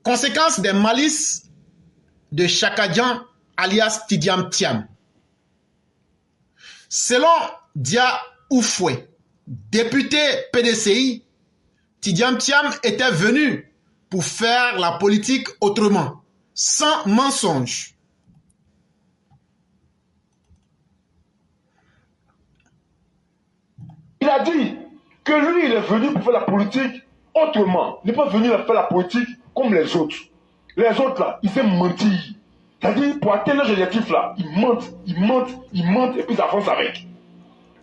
Conséquence des malices de Chakadjan alias Tidiam Thiam. Selon Dia Oufoué, député PDCI, Tidiam Thiam était venu pour faire la politique autrement, sans mensonge. Il a dit que lui, il est venu pour faire la politique autrement. Il n'est pas venu faire la politique comme les autres. Les autres, là, ils aiment mentir. C'est-à-dire, pour atteindre l'objectif, là, ils mentent, et puis ils avancent avec.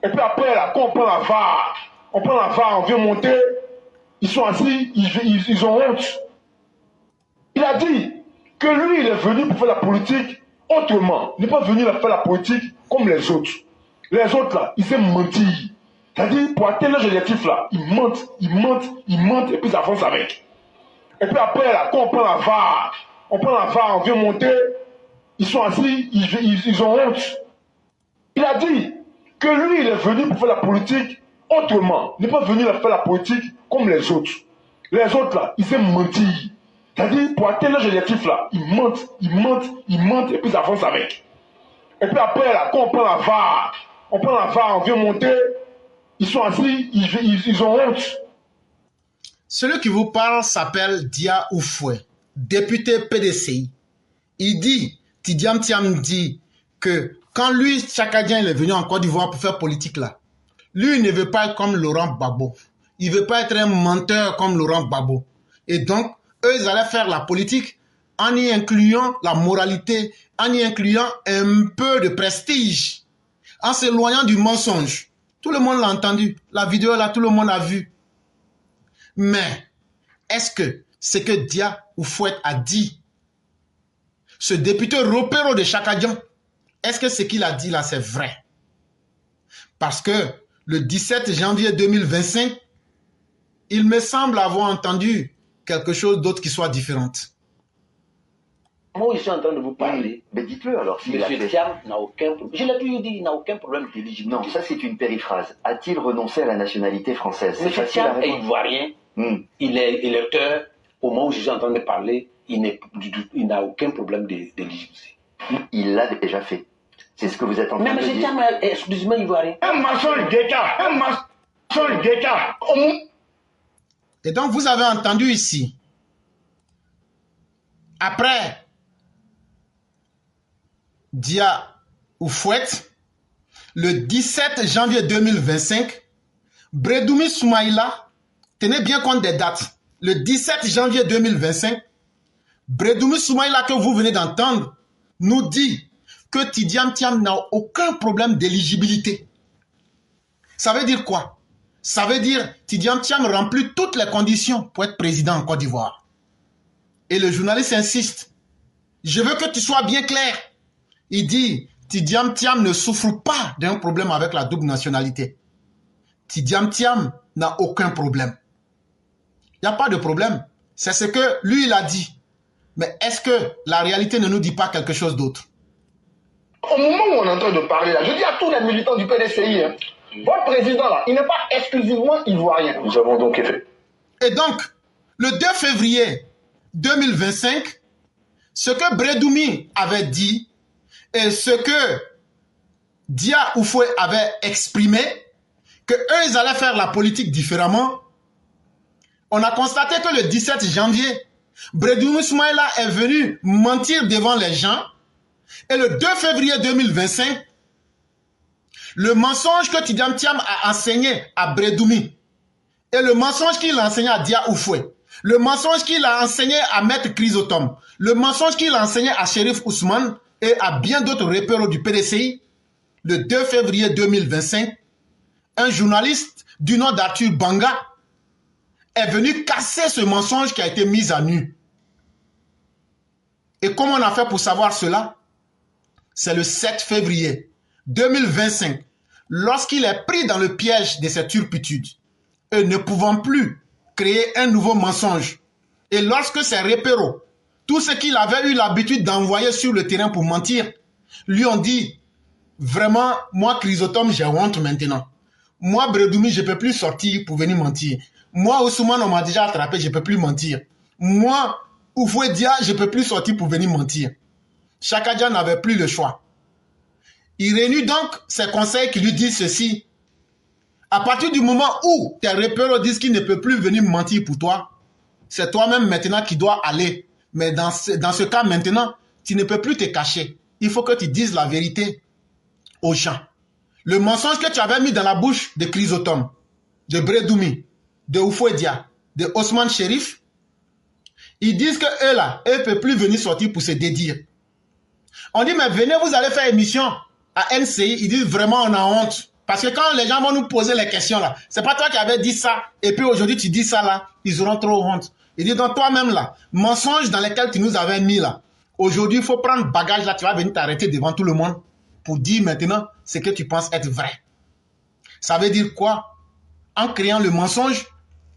Et puis après, là, quand on prend la VAR, on vient monter, ils sont assis, ils ont honte. Il a dit que lui, il est venu pour faire la politique autrement. Il n'est pas venu faire la politique comme les autres. Les autres, là, ils aiment mentir. C'est-à-dire, pour atteindre l'objectif, là, ils mentent, et puis ils avancent avec. Et puis après, là, quand on prend la VAR, on vient monter, ils sont assis, ils ont honte. Il a dit que lui, il est venu pour faire la politique autrement. Il n'est pas venu faire la politique comme les autres. Les autres, là, ils aiment mentir. C'est-à-dire, pour atteindre l'objectif, là, ils mentent, et puis ils avancent avec. Et puis après, là, quand on prend la VAR, on vient monter, ils sont assis, ils ont honte. Celui qui vous parle s'appelle Dia Oufoué, député PDCI. Il dit, Tidiam Thiam dit que quand lui, Chakadjan, il est venu en Côte d'Ivoire pour faire politique là, lui, il ne veut pas être comme Laurent Gbagbo. Il ne veut pas être un menteur comme Laurent Gbagbo. Et donc, eux, ils allaient faire la politique en y incluant la moralité, en y incluant un peu de prestige, en s'éloignant du mensonge. Tout le monde l'a entendu. La vidéo là, tout le monde a vu. Mais, est-ce que ce que Dia Oufoué a dit, ce député Ropero de Chakadjan, est-ce que ce qu'il a dit là, c'est vrai? Parce que le 17 janvier 2025, il me semble avoir entendu quelque chose d'autre qui soit différent. Moi, je suis en train de vous parler. Mais dites-le alors. Monsieur Thiam n'a aucun problème. Je l'ai toujours dit, il n'a aucun problème d'éligibilité. Non, ça c'est une périphrase. A-t-il renoncé à la nationalité française? Monsieur Thiam est ivoirien. Il est électeur. Au moment où je suis en train de parler, il n'a aucun problème d'éligibilité. Il l'a déjà fait. C'est ce que vous êtes en train de dire. Mais monsieur Thiam est exclusivement ivoirien. Un maçon d'État. Et donc, vous avez entendu ici, après Dia Oufoué, le 17 janvier 2025, Bredoumi Soumaïla, tenez bien compte des dates, le 17 janvier 2025, Bredoumi Soumaïla que vous venez d'entendre nous dit que Tidiam Thiam n'a aucun problème d'éligibilité. Ça veut dire quoi? Ça veut dire Tidiam Thiam remplit toutes les conditions pour être président en Côte d'Ivoire. Et le journaliste insiste. Je veux que tu sois bien clair. Il dit, Tidiam Thiam ne souffre pas d'un problème avec la double nationalité. Tidiam Thiam n'a aucun problème. Il n'y a pas de problème. C'est ce que lui, il a dit. Mais est-ce que la réalité ne nous dit pas quelque chose d'autre? Au moment où on est en train de parler là, je dis à tous les militants du PDCI, votre président là, il n'est pas exclusivement ivoirien. Nous avons donc fait. Et donc, le 2 février 2025, ce que Bredoumi avait dit et ce que Dia Oufoué avait exprimé, que eux, ils allaient faire la politique différemment, on a constaté que le 17 janvier, Bredoumi Soumaïla est venu mentir devant les gens. Et le 2 février 2025, le mensonge que Tidiam Thiam a enseigné à Bredoumi et le mensonge qu'il a enseigné à Dia Oufoué, le mensonge qu'il a enseigné à Maître Chrysotome, le mensonge qu'il a enseigné à Shérif Ousmane et à bien d'autres repéros du PDCI, le 2 février 2025, un journaliste du nom d'Arthur Banga est venu casser ce mensonge qui a été mis à nu. Et comment on a fait pour savoir cela? C'est le 7 février 2025, lorsqu'il est pris dans le piège de cette turpitude, et ne pouvant plus créer un nouveau mensonge. Et lorsque ces repéros, tout ce qu'il avait eu l'habitude d'envoyer sur le terrain pour mentir, lui ont dit, vraiment, moi Chrysotome, j'ai honte maintenant. Moi Bredoumi, je ne peux plus sortir pour venir mentir. Moi Ousmane, on m'a déjà attrapé, je ne peux plus mentir. Moi, Oufoué-Dia, je ne peux plus sortir pour venir mentir. Chaka Dia n'avait plus le choix. Il réunit donc ses conseils qui lui disent ceci. À partir du moment où tes repères disent qu'il ne peut plus venir mentir pour toi, c'est toi-même maintenant qui dois aller. Mais dans ce cas maintenant, tu ne peux plus te cacher. Il faut que tu dises la vérité aux gens. Le mensonge que tu avais mis dans la bouche de Chrysotome, de Bredoumi, de Oufoué-Dia, de Ousmane Chérif, ils disent que eux là, eux ne peuvent plus venir sortir pour se dédire. On dit, mais venez, vous allez faire émission à NCI. Ils disent vraiment, on a honte. Parce que quand les gens vont nous poser les questions là, c'est pas toi qui avais dit ça, et puis aujourd'hui tu dis ça là, ils auront trop honte. Ils disent donc toi-même là, mensonges dans lesquels tu nous avais mis là, aujourd'hui il faut prendre bagage là, tu vas venir t'arrêter devant tout le monde pour dire maintenant ce que tu penses être vrai. Ça veut dire quoi? En créant le mensonge,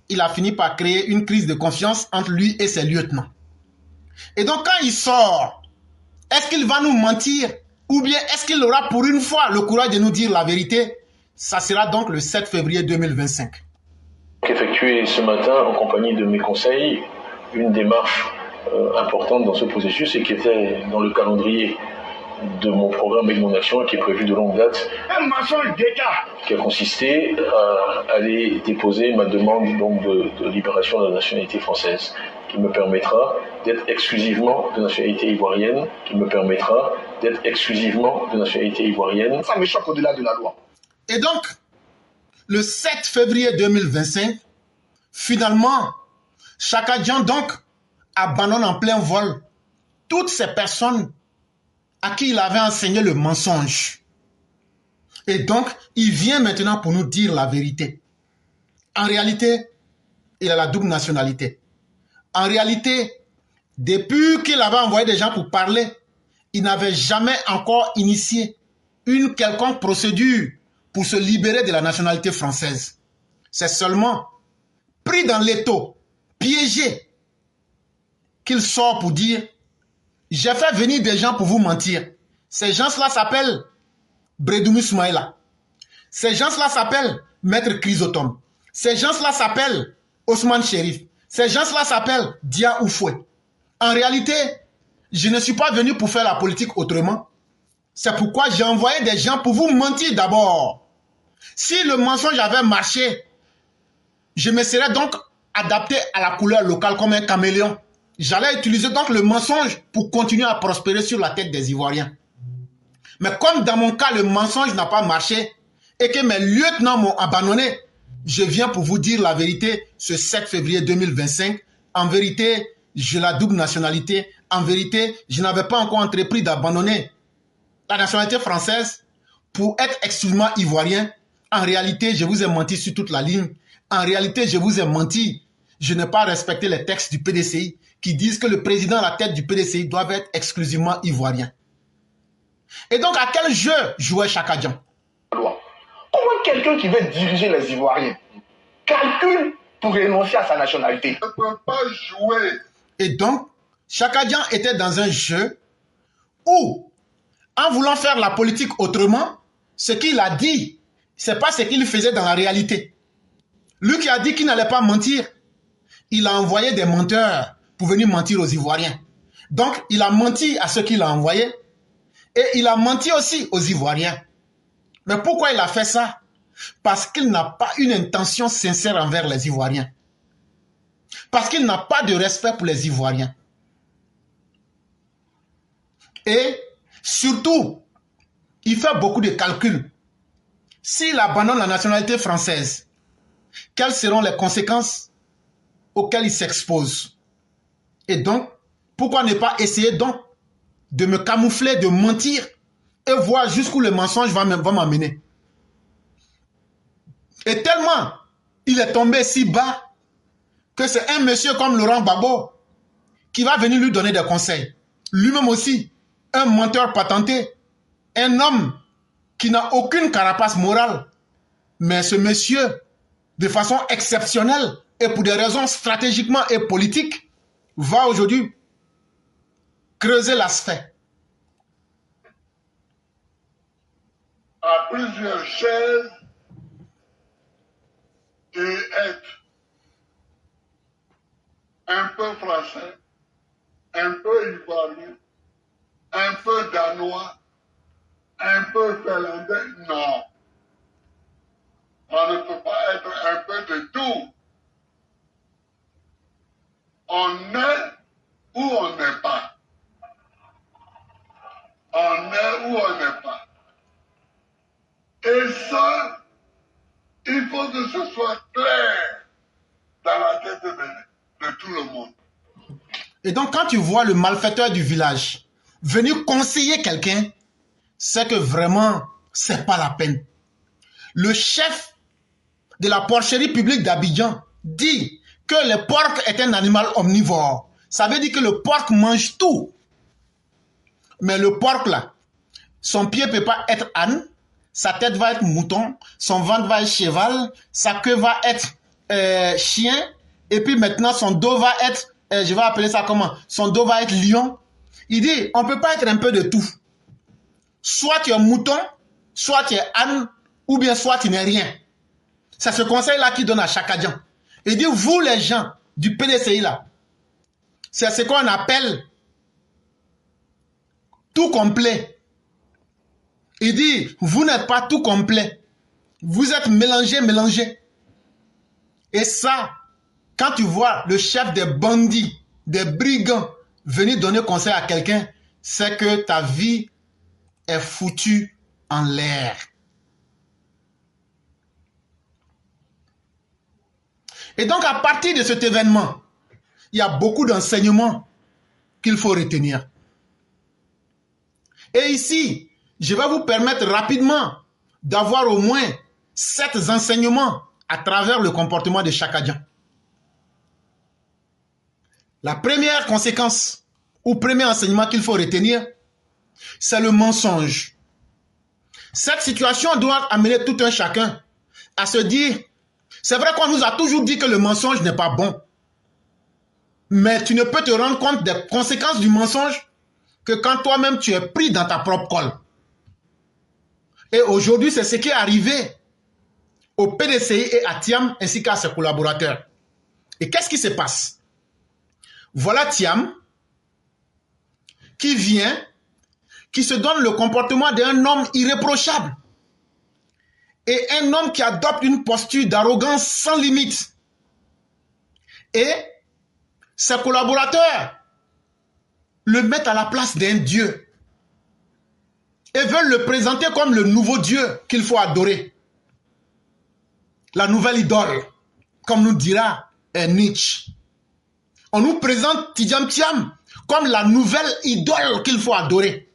il a fini par créer une crise de confiance entre lui et ses lieutenants. Et donc quand il sort, est-ce qu'il va nous mentir? Ou bien est-ce qu'il aura pour une fois le courage de nous dire la vérité? Ça sera donc le 7 février 2025. J'ai effectué ce matin, en compagnie de mes conseils, une démarche importante dans ce processus et qui était dans le calendrier de mon programme et de mon action, qui est prévu de longue date, qui a consisté à aller déposer ma demande donc, de libération de la nationalité française, qui me permettra d'être exclusivement de nationalité ivoirienne, Ça m'échappe au-delà de la loi. Et donc, le 7 février 2025, finalement, Chaka Dia donc abandonne en plein vol toutes ces personnes à qui il avait enseigné le mensonge. Et donc, il vient maintenant pour nous dire la vérité. En réalité, il a la double nationalité. En réalité, depuis qu'il avait envoyé des gens pour parler, il n'avait jamais encore initié une quelconque procédure pour se libérer de la nationalité française. C'est seulement pris dans l'étau, piégé, qu'il sort pour dire « J'ai fait venir des gens pour vous mentir. » Ces gens-là s'appellent Bredoumi Soumaïla. Ces gens-là s'appellent Maître Chrysotome. Ces gens-là s'appellent Ousmane Chérif. Ces gens-là s'appellent Dia Oufoué. En réalité, je ne suis pas venu pour faire la politique autrement. C'est pourquoi j'ai envoyé des gens pour vous mentir d'abord. Si le mensonge avait marché, je me serais donc adapté à la couleur locale comme un caméléon. J'allais utiliser donc le mensonge pour continuer à prospérer sur la tête des Ivoiriens. Mais comme dans mon cas, le mensonge n'a pas marché et que mes lieutenants m'ont abandonné, je viens pour vous dire la vérité ce 7 février 2025. En vérité, j'ai la double nationalité. En vérité, je n'avais pas encore entrepris d'abandonner la nationalité française pour être exclusivement ivoirien. En réalité, je vous ai menti sur toute la ligne. En réalité, je vous ai menti. Je n'ai pas respecté les textes du PDCI qui disent que le président à la tête du PDCI doit être exclusivement ivoirien. Et donc, à quel jeu jouait Chaka Dia? Comment quelqu'un qui veut diriger les Ivoiriens calcule pour renoncer à sa nationalité? Ne peut pas jouer. Et donc, Chaka Dia était dans un jeu où, en voulant faire la politique autrement, ce qu'il a dit, ce n'est pas ce qu'il faisait dans la réalité. Lui qui a dit qu'il n'allait pas mentir, il a envoyé des menteurs pour venir mentir aux Ivoiriens. Donc, il a menti à ceux qu'il a envoyés et il a menti aussi aux Ivoiriens. Mais pourquoi il a fait ça? Parce qu'il n'a pas une intention sincère envers les Ivoiriens. Parce qu'il n'a pas de respect pour les Ivoiriens. Et surtout, il fait beaucoup de calculs. S'il abandonne la nationalité française, quelles seront les conséquences auxquelles il s'expose? Et donc, pourquoi ne pas essayer donc de me camoufler, de mentir et voir jusqu'où le mensonge va m'amener? Et tellement il est tombé si bas que c'est un monsieur comme Laurent Gbagbo qui va venir lui donner des conseils. Lui-même aussi, un menteur patenté, un homme qui n'a aucune carapace morale. Mais ce monsieur, de façon exceptionnelle et pour des raisons stratégiquement et politiques, va aujourd'hui creuser l'aspect. À plusieurs chaises et être un peu français un peu ivoirien, un peu danois, un peu finlandais. Non. On ne peut pas être un peu de tout. On est où on n'est pas. On est où on n'est pas. Et ça, il faut que ce soit clair dans la tête de tout le monde. Et donc, quand tu vois le malfaiteur du village venir conseiller quelqu'un, c'est que vraiment, c'est pas la peine. Le chef de la porcherie publique d'Abidjan dit que le porc est un animal omnivore. Ça veut dire que le porc mange tout. Mais le porc là, son pied ne peut pas être âne, sa tête va être mouton, son ventre va être cheval, sa queue va être chien, et puis maintenant son dos va être, je vais appeler ça comment? Son dos va être lion. Il dit, on ne peut pas être un peu de tout. Soit tu es mouton, soit tu es âne, ou bien soit tu n'es rien. C'est ce conseil-là qu'il donne à Chakadjan. Il dit, vous les gens du PDCI là, c'est ce qu'on appelle tout complet. Il dit, vous n'êtes pas tout complet. Vous êtes mélangé. Et ça, quand tu vois le chef des bandits, des brigands, venir donner conseil à quelqu'un, c'est que ta vie est foutue en l'air. Et donc, à partir de cet événement, il y a beaucoup d'enseignements qu'il faut retenir. Et ici, je vais vous permettre rapidement d'avoir au moins 7 enseignements à travers le comportement de Chakadjan. La première conséquence ou premier enseignement qu'il faut retenir, c'est le mensonge. Cette situation doit amener tout un chacun à se dire, c'est vrai qu'on nous a toujours dit que le mensonge n'est pas bon, mais tu ne peux te rendre compte des conséquences du mensonge que quand toi-même tu es pris dans ta propre colle. Et aujourd'hui, c'est ce qui est arrivé au PDCI et à Thiam ainsi qu'à ses collaborateurs. Et qu'est-ce qui se passe? Voilà Thiam qui vient, qui se donne le comportement d'un homme irréprochable et un homme qui adopte une posture d'arrogance sans limite. Et ses collaborateurs le mettent à la place d'un dieu et veulent le présenter comme le nouveau dieu qu'il faut adorer. La nouvelle idole, comme nous dira Nietzsche. On nous présente Tidjam Thiam comme la nouvelle idole qu'il faut adorer.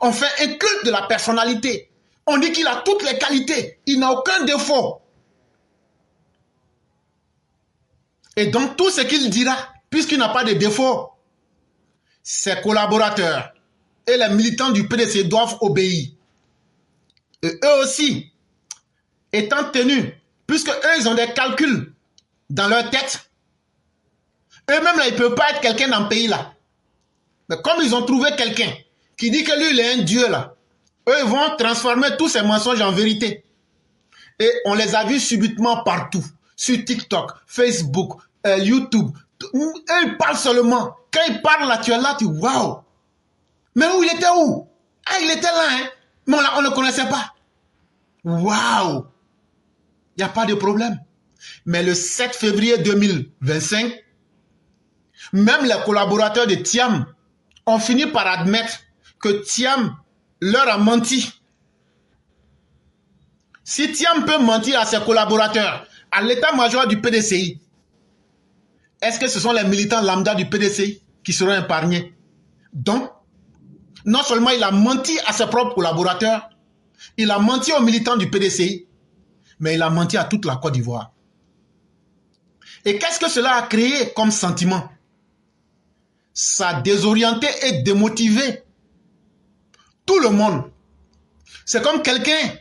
On fait un culte de la personnalité. On dit qu'il a toutes les qualités. Il n'a aucun défaut. Et donc tout ce qu'il dira, puisqu'il n'a pas de défaut, ses collaborateurs et les militants du PDC doivent obéir. Et eux aussi, étant tenus, puisque eux, ils ont des calculs dans leur tête, eux-mêmes, là, ils ne peuvent pas être quelqu'un dans le pays, là. Mais comme ils ont trouvé quelqu'un qui dit que lui, il est un dieu, là, eux, ils vont transformer tous ces mensonges en vérité. Et on les a vus subitement partout. Sur TikTok, Facebook, YouTube. Eux, ils parlent seulement. Quand ils parlent là, tu es là, tu dis, waouh. Mais où il était où? Ah, il était là, hein. Mais on ne le connaissait pas. Waouh. Il n'y a pas de problème. Mais le 7 février 2025, même les collaborateurs de Thiam ont fini par admettre que Thiam leur a menti. Si Thiam peut mentir à ses collaborateurs, à l'état-major du PDCI, est-ce que ce sont les militants lambda du PDCI qui seront épargnés? Donc, non seulement il a menti à ses propres collaborateurs, il a menti aux militants du PDCI, mais il a menti à toute la Côte d'Ivoire. Et qu'est-ce que cela a créé comme sentiment? Ça a désorienté et démotivé tout le monde. C'est comme quelqu'un,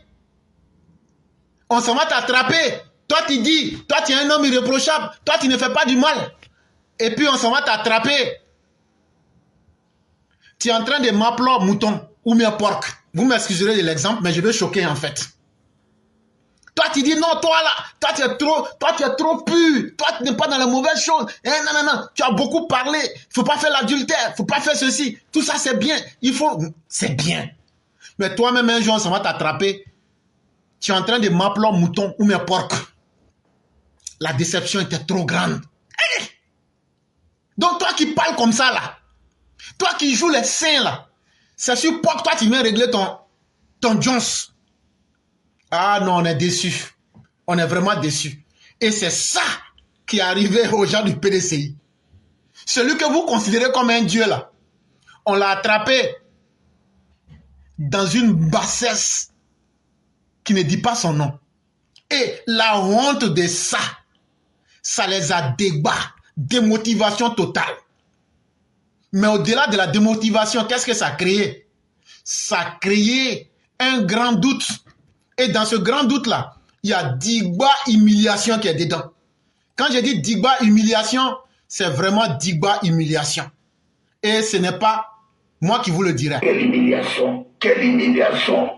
on s'en va t'attraper. Toi, tu dis, toi, tu es un homme irréprochable. Toi, tu ne fais pas du mal. Et puis, on s'en va t'attraper. Tu es en train de m'appeler mouton ou bien porc. Vous m'excuserez de l'exemple, mais je vais choquer en fait. Toi, tu dis non, toi là, toi tu es trop pur, toi tu n'es pas dans les mauvaises choses. Non, tu as beaucoup parlé, faut pas faire l'adultère, faut pas faire ceci. Tout ça c'est bien, c'est bien. Mais toi-même un jour, ça va t'attraper. Tu es en train de m'appeler mouton ou mes porcs. La déception était trop grande. Hey! Donc toi qui parles comme ça là, toi qui joues les saints là, c'est sur porc, toi tu viens régler ton Jones. Ah non, on est déçus. On est vraiment déçus. Et c'est ça qui est arrivé aux gens du PDCI. Celui que vous considérez comme un dieu là, on l'a attrapé dans une bassesse qui ne dit pas son nom. Et la honte de ça, ça les a démotivation totale. Mais au-delà de la démotivation, qu'est-ce que ça a créé? Ça a créé un grand doute. Et dans ce grand doute-là, il y a Digba humiliation qui est dedans. Quand je dis Digba humiliation, c'est vraiment Digba humiliation. Et ce n'est pas moi qui vous le dirai. Quelle humiliation, quelle humiliation,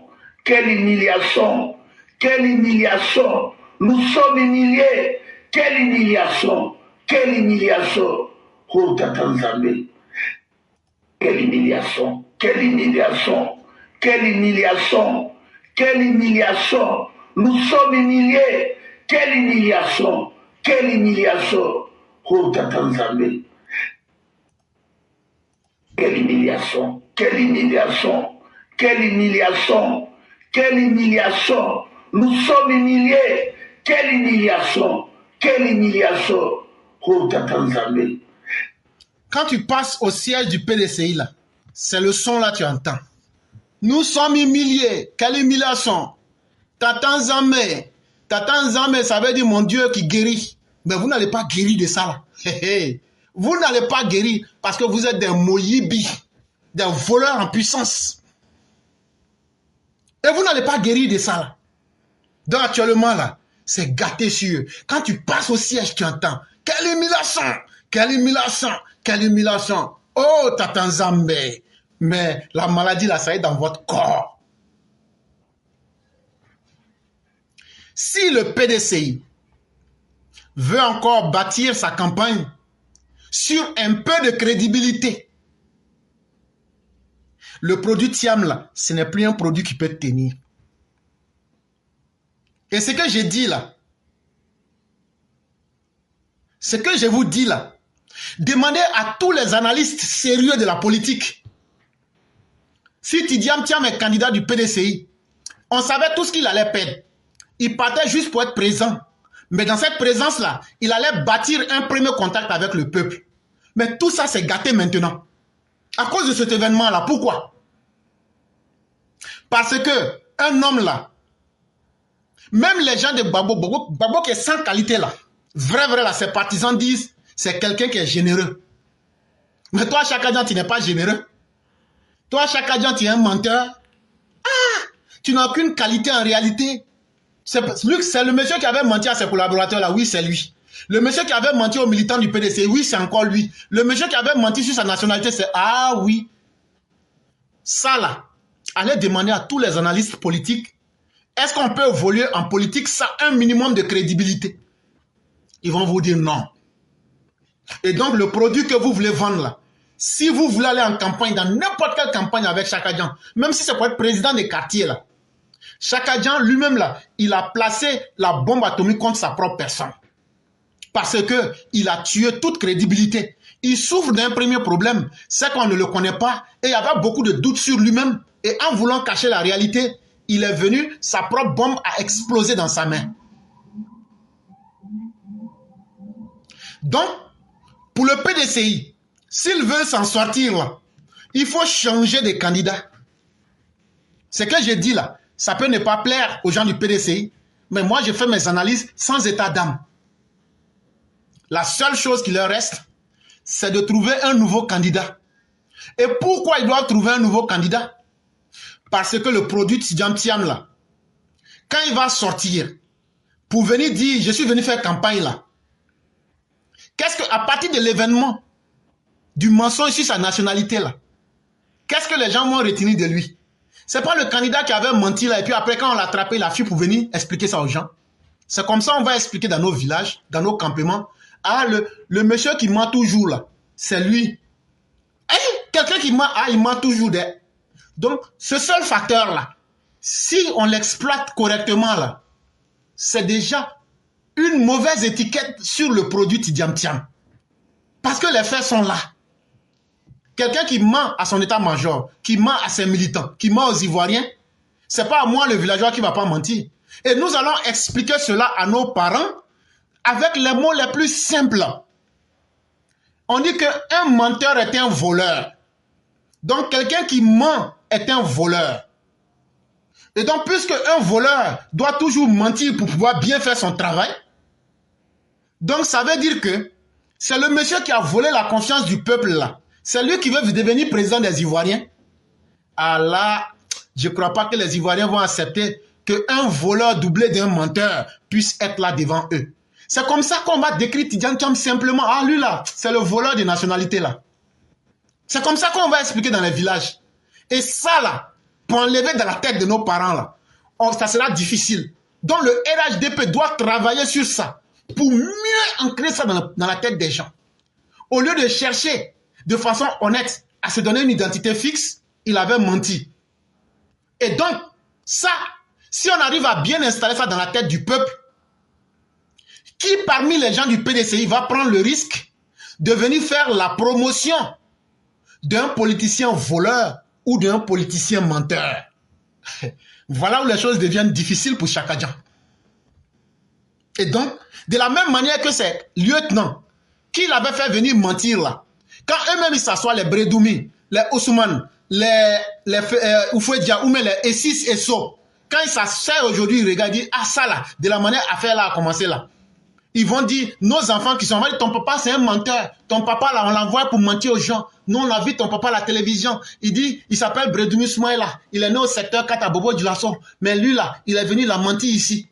quelle humiliation, quelle humiliation. Nous sommes humiliés. Quelle humiliation, quelle humiliation. Oh, Tatanzamé. Quelle humiliation, quelle humiliation, quelle humiliation. Quelle humiliation! Nous sommes humiliés! Quelle humiliation! Quelle humiliation! Oh, Tatanzamé! Quelle humiliation! Quelle humiliation! Quelle humiliation! Quelle humiliation! Nous sommes humiliés! Quelle humiliation! Quelle humiliation! Oh, Tatanzamé! Quand tu passes au siège du PDCI là, c'est le son là tu entends. Nous sommes humiliés. Quelle humiliation. Tatanzamé, ça veut dire mon Dieu qui guérit. Mais vous n'allez pas guérir de ça là. Vous n'allez pas guérir parce que vous êtes des moyibis, des voleurs en puissance. Et vous n'allez pas guérir de ça là. Donc actuellement là, c'est gâté sur eux. Quand tu passes au siège, tu entends. Quelle humiliation. Quelle humiliation. Quelle humiliation. Oh Tatanzamé. Mais la maladie, là, ça est dans votre corps. Si le PDCI veut encore bâtir sa campagne sur un peu de crédibilité, le produit Thiam, là, ce n'est plus un produit qui peut tenir. Et ce que j'ai dit là, ce que je vous dis là, demandez à tous les analystes sérieux de la politique. Si Tidiam Thiam est candidat du PDCI, on savait tout ce qu'il allait perdre. Il partait juste pour être présent. Mais dans cette présence-là, il allait bâtir un premier contact avec le peuple. Mais tout ça, c'est gâté maintenant. À cause de cet événement-là. Pourquoi? Parce que un homme là, même les gens de Gbagbo qui est sans qualité là, vrai là, ses partisans disent, c'est quelqu'un qui est généreux. Mais toi, chaque jour, tu n'es pas généreux. Toi, chaque jour, tu es un menteur. Ah, tu n'as aucune qualité en réalité. C'est le monsieur qui avait menti à ses collaborateurs là, oui, c'est lui. Le monsieur qui avait menti aux militants du PDC, oui, c'est encore lui. Le monsieur qui avait menti sur sa nationalité, c'est ah oui. Ça là, allez demander à tous les analystes politiques, est-ce qu'on peut évoluer en politique sans un minimum de crédibilité? Ils vont vous dire non. Et donc le produit que vous voulez vendre là, si vous voulez aller en campagne, dans n'importe quelle campagne avec Chaka Dian, même si c'est pour être président des quartiers là, Chaka Dian lui-même là, il a placé la bombe atomique contre sa propre personne. Parce que il a tué toute crédibilité. Il souffre d'un premier problème, c'est qu'on ne le connaît pas et il y avait beaucoup de doutes sur lui-même. Et en voulant cacher la réalité, il est venu, sa propre bombe a explosé dans sa main. Donc, pour le PDCI, s'il veut s'en sortir là, il faut changer de candidat. Ce que j'ai dit là, ça peut ne pas plaire aux gens du PDCI, mais moi je fais mes analyses sans état d'âme. La seule chose qui leur reste, c'est de trouver un nouveau candidat. Et pourquoi ils doivent trouver un nouveau candidat? Parce que le produit Tidiam Thiam là, quand il va sortir, pour venir dire, je suis venu faire campagne là, qu'est-ce que, à partir de l'événement, du mensonge sur sa nationalité là, qu'est-ce que les gens vont retenir de lui? C'est pas le candidat qui avait menti là, et puis après, quand on l'a attrapé, il a fui pour venir expliquer ça aux gens. C'est comme ça on va expliquer dans nos villages, dans nos campements. Ah, le monsieur qui ment toujours là, c'est lui. Quelqu'un qui ment, il ment toujours. Donc, ce seul facteur là, si on l'exploite correctement là, c'est déjà une mauvaise étiquette sur le produit Tidiam Thiam. Parce que les faits sont là. Quelqu'un qui ment à son état-major, qui ment à ses militants, qui ment aux Ivoiriens, c'est pas à moi le villageois qui va pas mentir. Et nous allons expliquer cela à nos parents avec les mots les plus simples. On dit qu'un menteur est un voleur. Donc quelqu'un qui ment est un voleur. Et donc puisque un voleur doit toujours mentir pour pouvoir bien faire son travail, donc ça veut dire que c'est le monsieur qui a volé la confiance du peuple là. C'est lui qui veut devenir président des Ivoiriens. Ah là, je ne crois pas que les Ivoiriens vont accepter qu'un voleur doublé d'un menteur puisse être là devant eux. C'est comme ça qu'on va décrire Tidiam Thiam simplement. Ah lui là, c'est le voleur des nationalités là. C'est comme ça qu'on va expliquer dans les villages. Et ça là, pour enlever dans la tête de nos parents là, ça sera difficile. Donc le RHDP doit travailler sur ça pour mieux ancrer ça dans la tête des gens. Au lieu de chercher de façon honnête à se donner une identité fixe, il avait menti. Et donc, ça, si on arrive à bien installer ça dans la tête du peuple, qui parmi les gens du PDCI va prendre le risque de venir faire la promotion d'un politicien voleur ou d'un politicien menteur? Voilà où les choses deviennent difficiles pour Chakadjan. Et donc, de la même manière que ces lieutenants qui l'avaient fait venir mentir là, quand eux-mêmes ils s'assoient, les Bredoumi, les Ousmane, les Oufouedja ou même les Essis et So, quand ils s'assoient aujourd'hui, ils regardent, ils disent, ah ça là, de la manière affaire là a commencé là. Ils vont dire, nos enfants qui sont là, ton papa c'est un menteur, ton papa là on l'envoie pour mentir aux gens. Nous on a vu ton papa à la télévision, il dit, il s'appelle Bredoumi Soumaïla, il est né au secteur 4 à Bobo du Lasso, mais lui là, il est venu la mentir ici.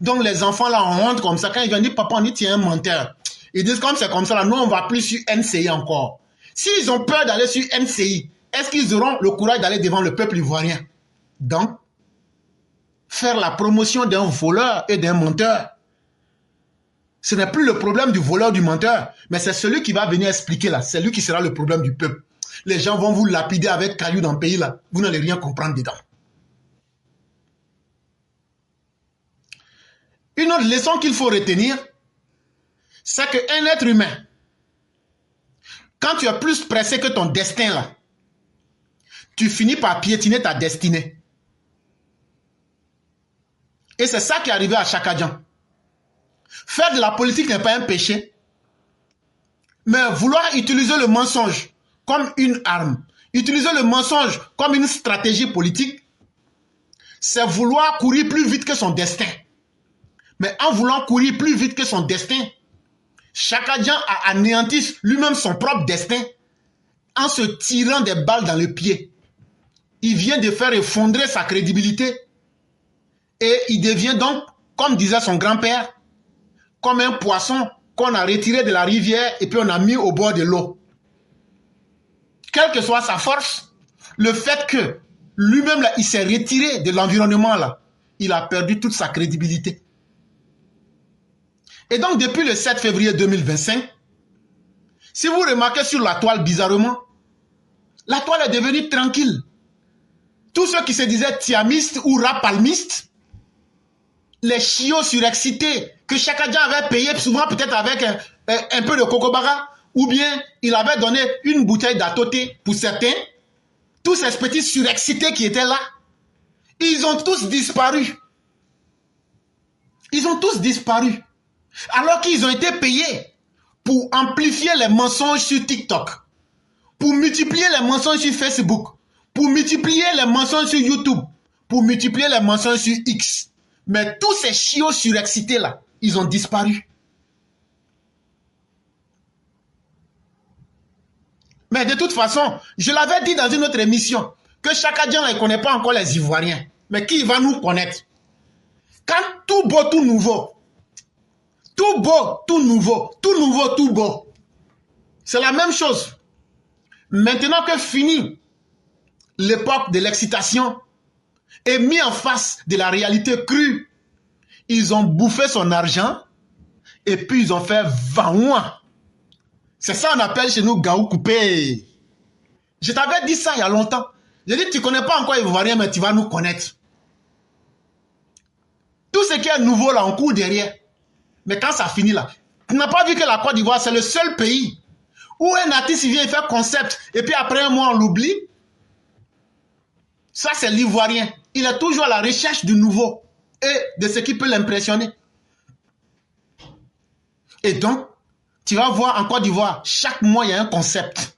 Donc les enfants là on rentre comme ça, quand ils viennent dire, papa on dit tu es un menteur. Ils disent comme c'est comme ça là, nous on va plus sur NCI encore. S'ils ont peur d'aller sur NCI, est-ce qu'ils auront le courage d'aller devant le peuple ivoirien? Donc, faire la promotion d'un voleur et d'un menteur, ce n'est plus le problème du voleur, du menteur, mais c'est celui qui va venir expliquer là, c'est lui qui sera le problème du peuple. Les gens vont vous lapider avec cailloux dans le pays là, vous n'allez rien comprendre dedans. Une autre leçon qu'il faut retenir, c'est qu'un être humain, quand tu es plus pressé que ton destin là, tu finis par piétiner ta destinée. Et c'est ça qui est arrivé à Chakadjan. Faire de la politique n'est pas un péché, mais vouloir utiliser le mensonge comme une arme, utiliser le mensonge comme une stratégie politique, c'est vouloir courir plus vite que son destin. Mais en voulant courir plus vite que son destin, Chakadjan a anéanti lui-même son propre destin en se tirant des balles dans le pied. Il vient de faire effondrer sa crédibilité et il devient donc, comme disait son grand-père, comme un poisson qu'on a retiré de la rivière et puis on a mis au bord de l'eau. Quelle que soit sa force, le fait que lui-même là, il s'est retiré de l'environnement là, il a perdu toute sa crédibilité. Et donc depuis le 7 février 2025, si vous remarquez sur la toile bizarrement, la toile est devenue tranquille. Tous ceux qui se disaient thiamistes ou rapalmistes, les chiots surexcités que Chakadjan avait payé souvent peut-être avec un peu de cocobara, ou bien il avait donné une bouteille d'atoté pour certains, tous ces petits surexcités qui étaient là, ils ont tous disparu. Ils ont tous disparu. Alors qu'ils ont été payés pour amplifier les mensonges sur TikTok, pour multiplier les mensonges sur Facebook, pour multiplier les mensonges sur YouTube, pour multiplier les mensonges sur X. Mais tous ces chiots surexcités là, ils ont disparu. Mais de toute façon, je l'avais dit dans une autre émission, que Chakadjan ne connaît pas encore les Ivoiriens. Mais qui va nous connaître? Quand tout beau, tout nouveau, tout beau, tout nouveau, tout nouveau, tout beau, c'est la même chose. Maintenant que fini l'époque de l'excitation, et mis en face de la réalité crue. Ils ont bouffé son argent et puis ils ont fait vaouin. C'est ça qu'on appelle chez nous gaou coupé. Je t'avais dit ça il y a longtemps. J'ai dit, tu ne connais pas encore Ivoirien, mais tu vas nous connaître. Tout ce qui est nouveau là, on court derrière. Mais quand ça finit là, tu n'as pas vu que la Côte d'Ivoire, c'est le seul pays où un artiste vient faire concept et puis après un mois on l'oublie. Ça c'est l'Ivoirien. Il est toujours à la recherche du nouveau et de ce qui peut l'impressionner. Et donc, tu vas voir en Côte d'Ivoire, chaque mois il y a un concept.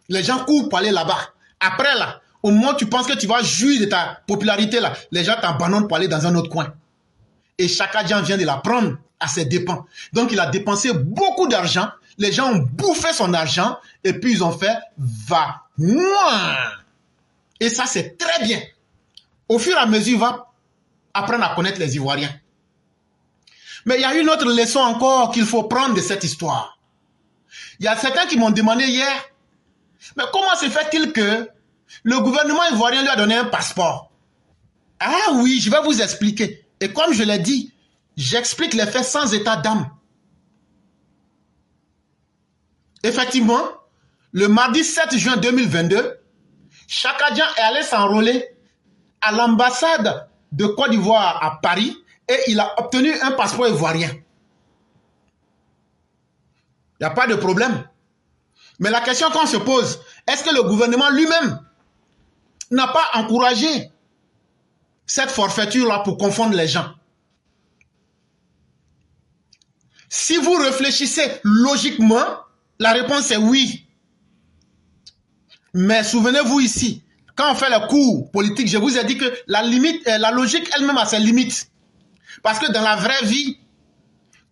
Les gens courent pour aller là-bas. Après là, au moment où tu penses que tu vas jouir de ta popularité là, les gens t'abandonnent pour aller dans un autre coin. Et Chaka Dian vient de la prendre à ses dépens. Donc il a dépensé beaucoup d'argent. Les gens ont bouffé son argent et puis ils ont fait va moins. Et ça c'est très bien. Au fur et à mesure, il va apprendre à connaître les Ivoiriens. Mais il y a une autre leçon encore qu'il faut prendre de cette histoire. Il y a certains qui m'ont demandé hier, mais comment se fait-il que le gouvernement ivoirien lui a donné un passeport? Ah oui, je vais vous expliquer. Et comme je l'ai dit, j'explique les faits sans état d'âme. Effectivement, le mardi 7 juin 2022, Chaka Dian est allé s'enrôler à l'ambassade de Côte d'Ivoire à Paris et il a obtenu un passeport ivoirien. Il n'y a pas de problème. Mais la question qu'on se pose, est-ce que le gouvernement lui-même n'a pas encouragé cette forfaiture-là pour confondre les gens? Si vous réfléchissez logiquement, la réponse est oui. Mais souvenez-vous ici, quand on fait le cours politique, je vous ai dit que la logique elle-même a ses limites. Parce que dans la vraie vie,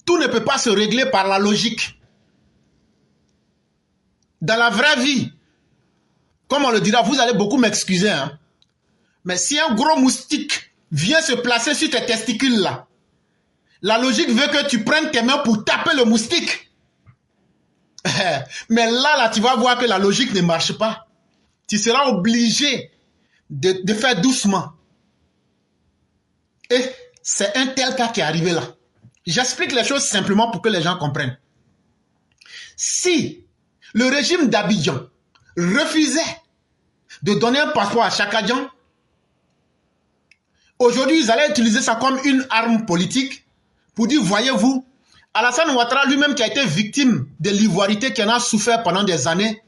tout ne peut pas se régler par la logique. Dans la vraie vie, comme on le dira, vous allez beaucoup m'excuser, hein. Mais si un gros moustique vient se placer sur tes testicules là, la logique veut que tu prennes tes mains pour taper le moustique. Mais là, tu vas voir que la logique ne marche pas. Tu seras obligé de faire doucement. Et c'est un tel cas qui est arrivé là. J'explique les choses simplement pour que les gens comprennent. Si le régime d'Abidjan refusait de donner un passeport à Chaka Dian, aujourd'hui, ils allaient utiliser ça comme une arme politique pour dire, voyez-vous, Alassane Ouattara lui-même qui a été victime de l'ivoirité, qui en a souffert pendant des années,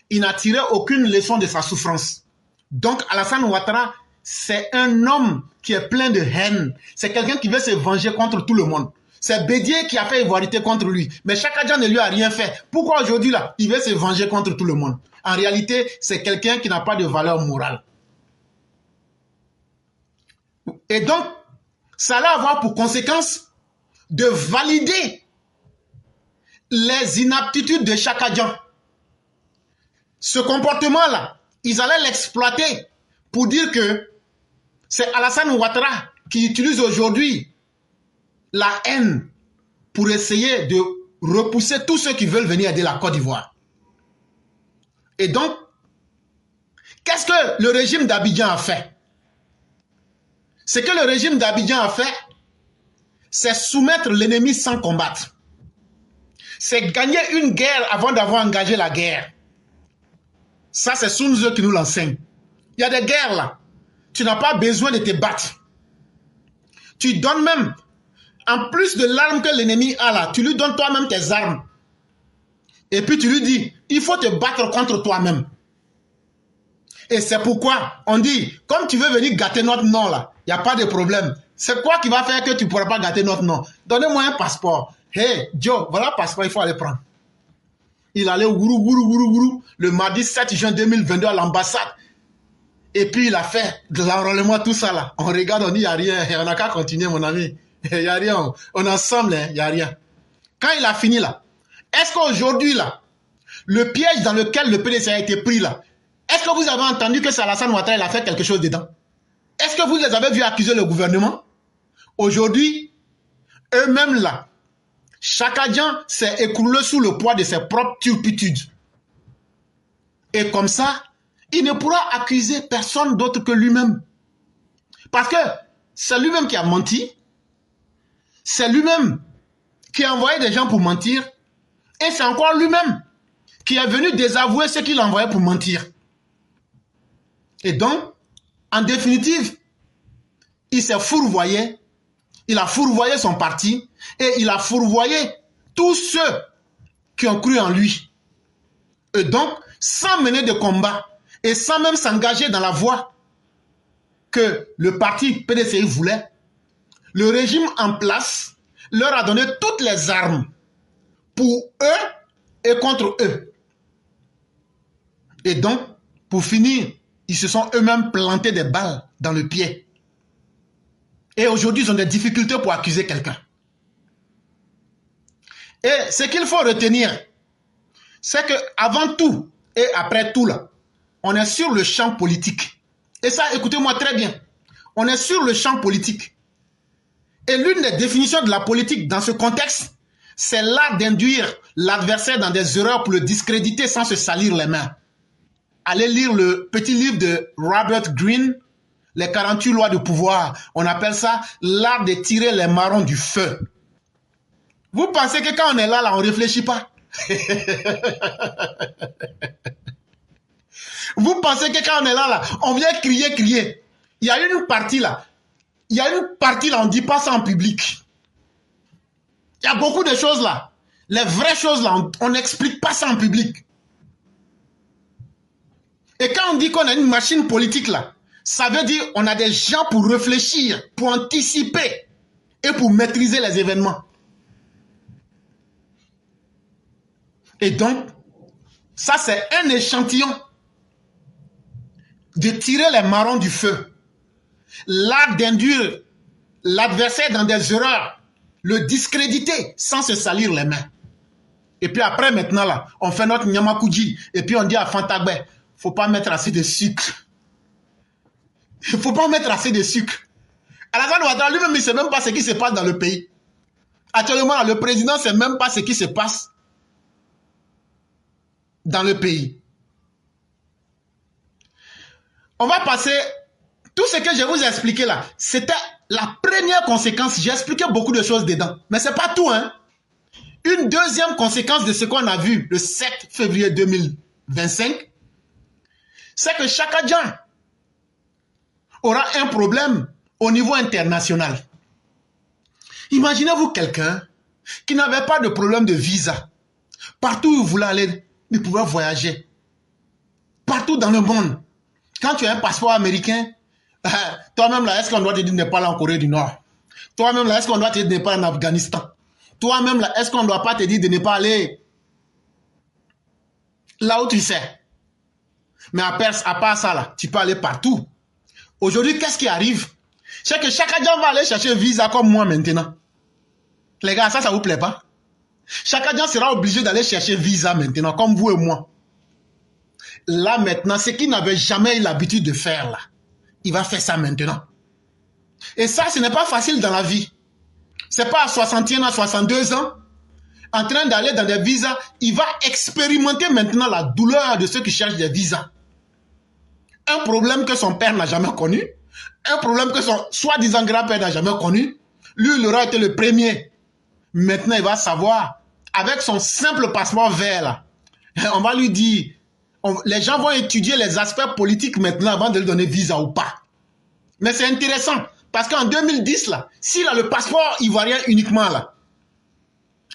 il n'a tiré aucune leçon de sa souffrance. Donc Alassane Ouattara, c'est un homme qui est plein de haine. C'est quelqu'un qui veut se venger contre tout le monde. C'est Bédié qui a fait ivoirité contre lui. Mais Chaka Dian ne lui a rien fait. Pourquoi aujourd'hui là, il veut se venger contre tout le monde? En réalité, c'est quelqu'un qui n'a pas de valeur morale. Et donc, ça allait avoir pour conséquence de valider les inaptitudes de Chaka Dian. Ce comportement-là, ils allaient l'exploiter pour dire que c'est Alassane Ouattara qui utilise aujourd'hui la haine pour essayer de repousser tous ceux qui veulent venir aider la Côte d'Ivoire. Et donc, qu'est-ce que le régime d'Abidjan a fait? Ce que le régime d'Abidjan a fait, c'est soumettre l'ennemi sans combattre. C'est gagner une guerre avant d'avoir engagé la guerre. Ça, c'est Sun Tzu qui nous l'enseigne. Il y a des guerres là. Tu n'as pas besoin de te battre. Tu donnes même, en plus de l'arme que l'ennemi a là, tu lui donnes toi-même tes armes. Et puis tu lui dis, il faut te battre contre toi-même. Et c'est pourquoi on dit, comme tu veux venir gâter notre nom là, il n'y a pas de problème. C'est quoi qui va faire que tu ne pourras pas gâter notre nom? Donnez-moi un passeport. Hey, Joe, voilà le passeport, il faut aller prendre. Il allait gourou, le mardi 7 juin 2022 à l'ambassade. Et puis il a fait de l'enrôlement, tout ça là. On regarde, on dit, il n'y a rien. On n'a qu'à continuer, mon ami. Il n'y a rien. On est ensemble, il n'y a rien. Quand il a fini là, est-ce qu'aujourd'hui là, le piège dans lequel le PDC a été pris là, est-ce que vous avez entendu que c'est Alassane Ouattara, il a fait quelque chose dedans? Est-ce que vous les avez vus accuser le gouvernement? Aujourd'hui, eux-mêmes là, Chaka Dian s'est écroulé sous le poids de ses propres turpitudes. Et comme ça, il ne pourra accuser personne d'autre que lui-même. Parce que c'est lui-même qui a menti. C'est lui-même qui a envoyé des gens pour mentir. Et c'est encore lui-même qui est venu désavouer ce qu'il a envoyé pour mentir. Et donc, en définitive, il s'est fourvoyé. Il a fourvoyé son parti. Et il a fourvoyé tous ceux qui ont cru en lui. Et donc, sans mener de combat et sans même s'engager dans la voie que le parti PDCI voulait, le régime en place leur a donné toutes les armes pour eux et contre eux. Et donc, pour finir, ils se sont eux-mêmes plantés des balles dans le pied. Et aujourd'hui, ils ont des difficultés pour accuser quelqu'un. Et ce qu'il faut retenir, c'est qu'avant tout et après tout, là, on est sur le champ politique. Et ça, écoutez-moi très bien. On est sur le champ politique. Et l'une des définitions de la politique dans ce contexte, c'est l'art d'induire l'adversaire dans des erreurs pour le discréditer sans se salir les mains. Allez lire le petit livre de Robert Greene, Les 48 lois de pouvoir. On appelle ça l'art de tirer les marrons du feu. Vous pensez que quand on est là, on ne réfléchit pas? Vous pensez que quand on est là, on vient crier. Il y a une partie là. On ne dit pas ça en public. Il y a beaucoup de choses là. Les vraies choses là, on n'explique pas ça en public. Et quand on dit qu'on a une machine politique là, ça veut dire qu'on a des gens pour réfléchir, pour anticiper et pour maîtriser les événements. Et donc, ça c'est un échantillon de tirer les marrons du feu. L'art d'induire l'adversaire dans des erreurs, le discréditer sans se salir les mains. Et puis après maintenant là, on fait notre nyamakuji et puis on dit à Fantagbe, faut pas mettre assez de sucre. Il faut pas mettre assez de sucre. Alassane Ouattara lui-même il ne sait même pas ce qui se passe dans le pays. Actuellement, le président ne sait même pas ce qui se passe dans le pays. On va passer, tout ce que je vous ai expliqué là, c'était la première conséquence. J'ai expliqué beaucoup de choses dedans, mais ce n'est pas tout, hein. Une deuxième conséquence de ce qu'on a vu le 7 février 2025, c'est que Chaka Dian aura un problème au niveau international. Imaginez-vous quelqu'un qui n'avait pas de problème de visa. Partout où il voulait aller, il pouvait voyager. Partout dans le monde. Quand tu as un passeport américain, toi-même là, est-ce qu'on doit te dire de ne pas aller en Corée du Nord? Toi-même là, est-ce qu'on doit te dire de ne pas aller en Afghanistan? Toi-même là, est-ce qu'on ne doit pas te dire de ne pas aller là où tu sais? Mais à part ça là, tu peux aller partout. Aujourd'hui, qu'est-ce qui arrive? C'est que Chaka Dian va aller chercher un visa comme moi maintenant. Les gars, ça vous plaît pas? Chaka Dian sera obligé d'aller chercher visa maintenant, comme vous et moi. Là maintenant, ce qu'il n'avait jamais eu l'habitude de faire là, il va faire ça maintenant. Et ça, ce n'est pas facile dans la vie. C'est pas à 61 ans, 62 ans, en train d'aller dans des visas, il va expérimenter maintenant la douleur de ceux qui cherchent des visas. Un problème que son père n'a jamais connu, un problème que son soi-disant grand-père n'a jamais connu. Lui, il aura été le premier. Maintenant, il va savoir, avec son simple passeport vert, là, on va lui dire, les gens vont étudier les aspects politiques maintenant avant de lui donner visa ou pas. Mais c'est intéressant, parce qu'en 2010, là, s'il a le passeport ivoirien uniquement, là,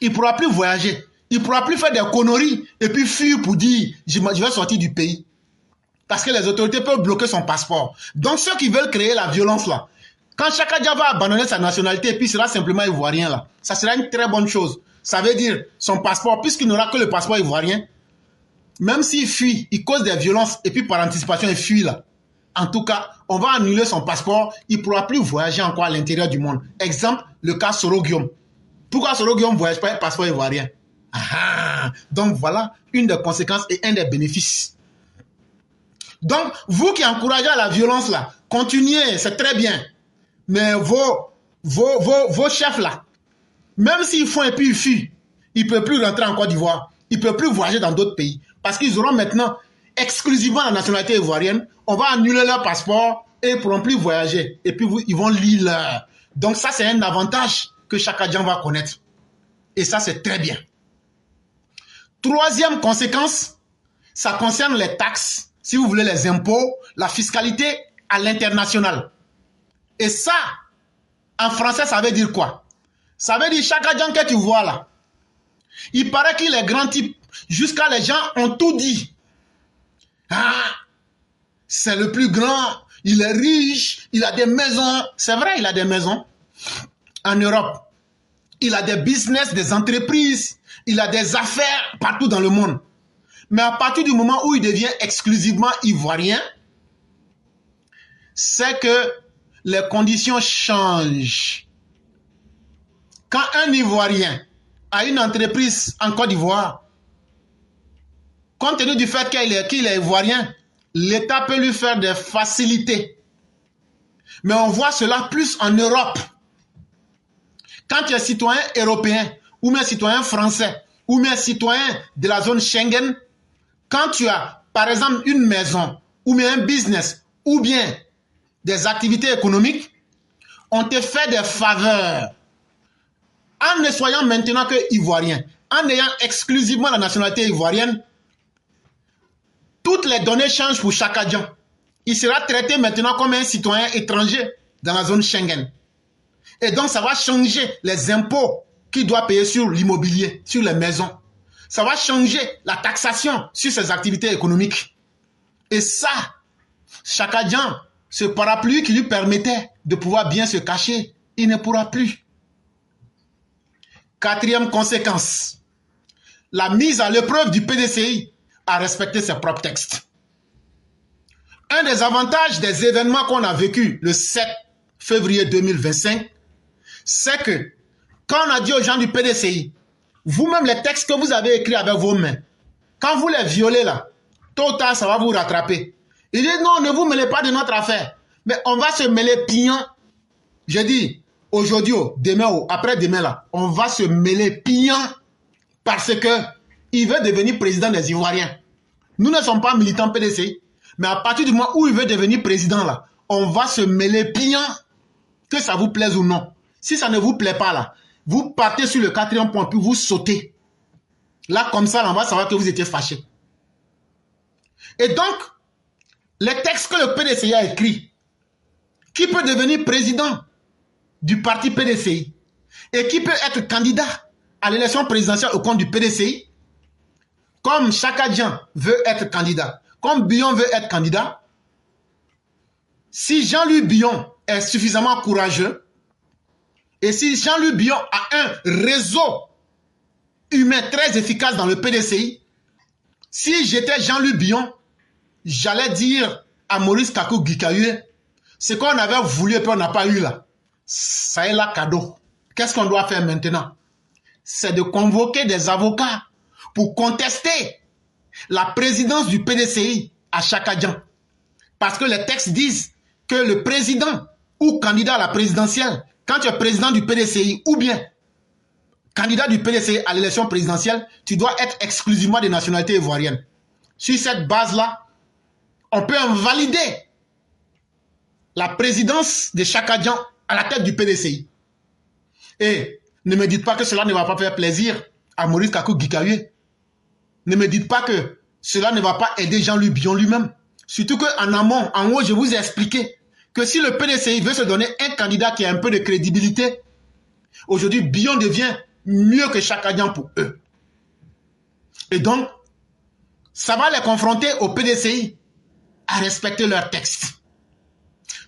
il ne pourra plus voyager. Il ne pourra plus faire des conneries et puis fuir pour dire, je vais sortir du pays. Parce que les autorités peuvent bloquer son passeport. Donc ceux qui veulent créer la violence là, quand Chaka Dian va abandonner sa nationalité et puis sera simplement ivoirien là, ça sera une très bonne chose. Ça veut dire son passeport, puisqu'il n'aura que le passeport ivoirien, même s'il fuit, il cause des violences et puis par anticipation il fuit là. En tout cas, on va annuler son passeport, il ne pourra plus voyager encore à l'intérieur du monde. Exemple, le cas Soro Guillaume. Pourquoi Soro Guillaume ne voyage pas avec passeport ivoirien? Donc voilà une des conséquences et un des bénéfices. Donc, vous qui encouragez à la violence là, continuez, c'est très bien. Mais vos chefs là, même s'ils font et puis ils fuient, ils ne peuvent plus rentrer en Côte d'Ivoire. Ils ne peuvent plus voyager dans d'autres pays. Parce qu'ils auront maintenant exclusivement la nationalité ivoirienne. On va annuler leur passeport, et ils ne pourront plus voyager. Et puis, ils vont lire leur. Donc ça, c'est un avantage que Chakadjan va connaître. Et ça, c'est très bien. Troisième conséquence, ça concerne les taxes, si vous voulez les impôts, la fiscalité à l'international. Et ça, en français, ça veut dire quoi? Ça veut dire Chakadjan que tu vois là. Il paraît qu'il est grand type. Jusqu'à les gens ont tout dit. Ah, c'est le plus grand, il est riche, il a des maisons. C'est vrai, il a des maisons en Europe. Il a des business, des entreprises, il a des affaires partout dans le monde. Mais à partir du moment où il devient exclusivement ivoirien, c'est que les conditions changent. Quand un Ivoirien a une entreprise en Côte d'Ivoire, compte tenu du fait qu'il est ivoirien, l'État peut lui faire des facilités. Mais on voit cela plus en Europe. Quand tu es citoyen européen, ou même citoyen français, ou même citoyen de la zone Schengen, quand tu as, par exemple, une maison, ou bien un business, ou bien des activités économiques, on te fait des faveurs. En ne soyant maintenant que ivoirien, en ayant exclusivement la nationalité ivoirienne, toutes les données changent pour Chakadjan. Il sera traité maintenant comme un citoyen étranger dans la zone Schengen. Et donc, ça va changer les impôts qu'il doit payer sur l'immobilier, sur les maisons. Ça va changer la taxation sur ses activités économiques. Et ça, Chakadjan, ce parapluie qui lui permettait de pouvoir bien se cacher, il ne pourra plus. Quatrième conséquence, la mise à l'épreuve du PDCI à respecter ses propres textes. Un des avantages des événements qu'on a vécu le 7 février 2025, c'est que quand on a dit aux gens du PDCI, vous-même les textes que vous avez écrits avec vos mains, quand vous les violez là, tôt ou tard ça va vous rattraper. Il dit non, ne vous mêlez pas de notre affaire, mais on va se mêler pignon. J'ai dit aujourd'hui, demain, après-demain là, on va se mêler pignon parce que il veut devenir président des Ivoiriens. Nous ne sommes pas militants PDCI, mais à partir du moment où il veut devenir président là, on va se mêler pignon, que ça vous plaise ou non. Si ça ne vous plaît pas là, vous partez sur le quatrième point, puis vous sautez. Là, comme ça, on va savoir que vous étiez fâché. Et donc, les textes que le PDCI a écrits, qui peut devenir président du parti PDCI et qui peut être candidat à l'élection présidentielle au compte du PDCI, comme Chakadjan veut être candidat, comme Bion veut être candidat, si Jean-Louis Bion est suffisamment courageux, et si Jean-Louis Bion a un réseau humain très efficace dans le PDCI, si j'étais Jean-Louis Bion, j'allais dire à Maurice Kakou Gikaye, ce qu'on avait voulu et puis on n'a pas eu là, ça est là cadeau. Qu'est-ce qu'on doit faire maintenant? C'est de convoquer des avocats pour contester la présidence du PDCI à Chakadjan. Parce que les textes disent que le président ou candidat à la présidentielle, quand tu es président du PDCI ou bien candidat du PDCI à l'élection présidentielle, tu dois être exclusivement de nationalité ivoirienne. Sur cette base-là, on peut invalider la présidence de Chakadjan à la tête du PDCI. Et ne me dites pas que cela ne va pas faire plaisir à Maurice Kakou Gikaye. Ne me dites pas que cela ne va pas aider Jean-Louis Bion lui-même. Surtout qu'en amont, en haut, je vous ai expliqué que si le PDCI veut se donner un candidat qui a un peu de crédibilité, aujourd'hui, Bion devient mieux que Chakadjan pour eux. Et donc, ça va les confronter au PDCI à respecter leurs textes.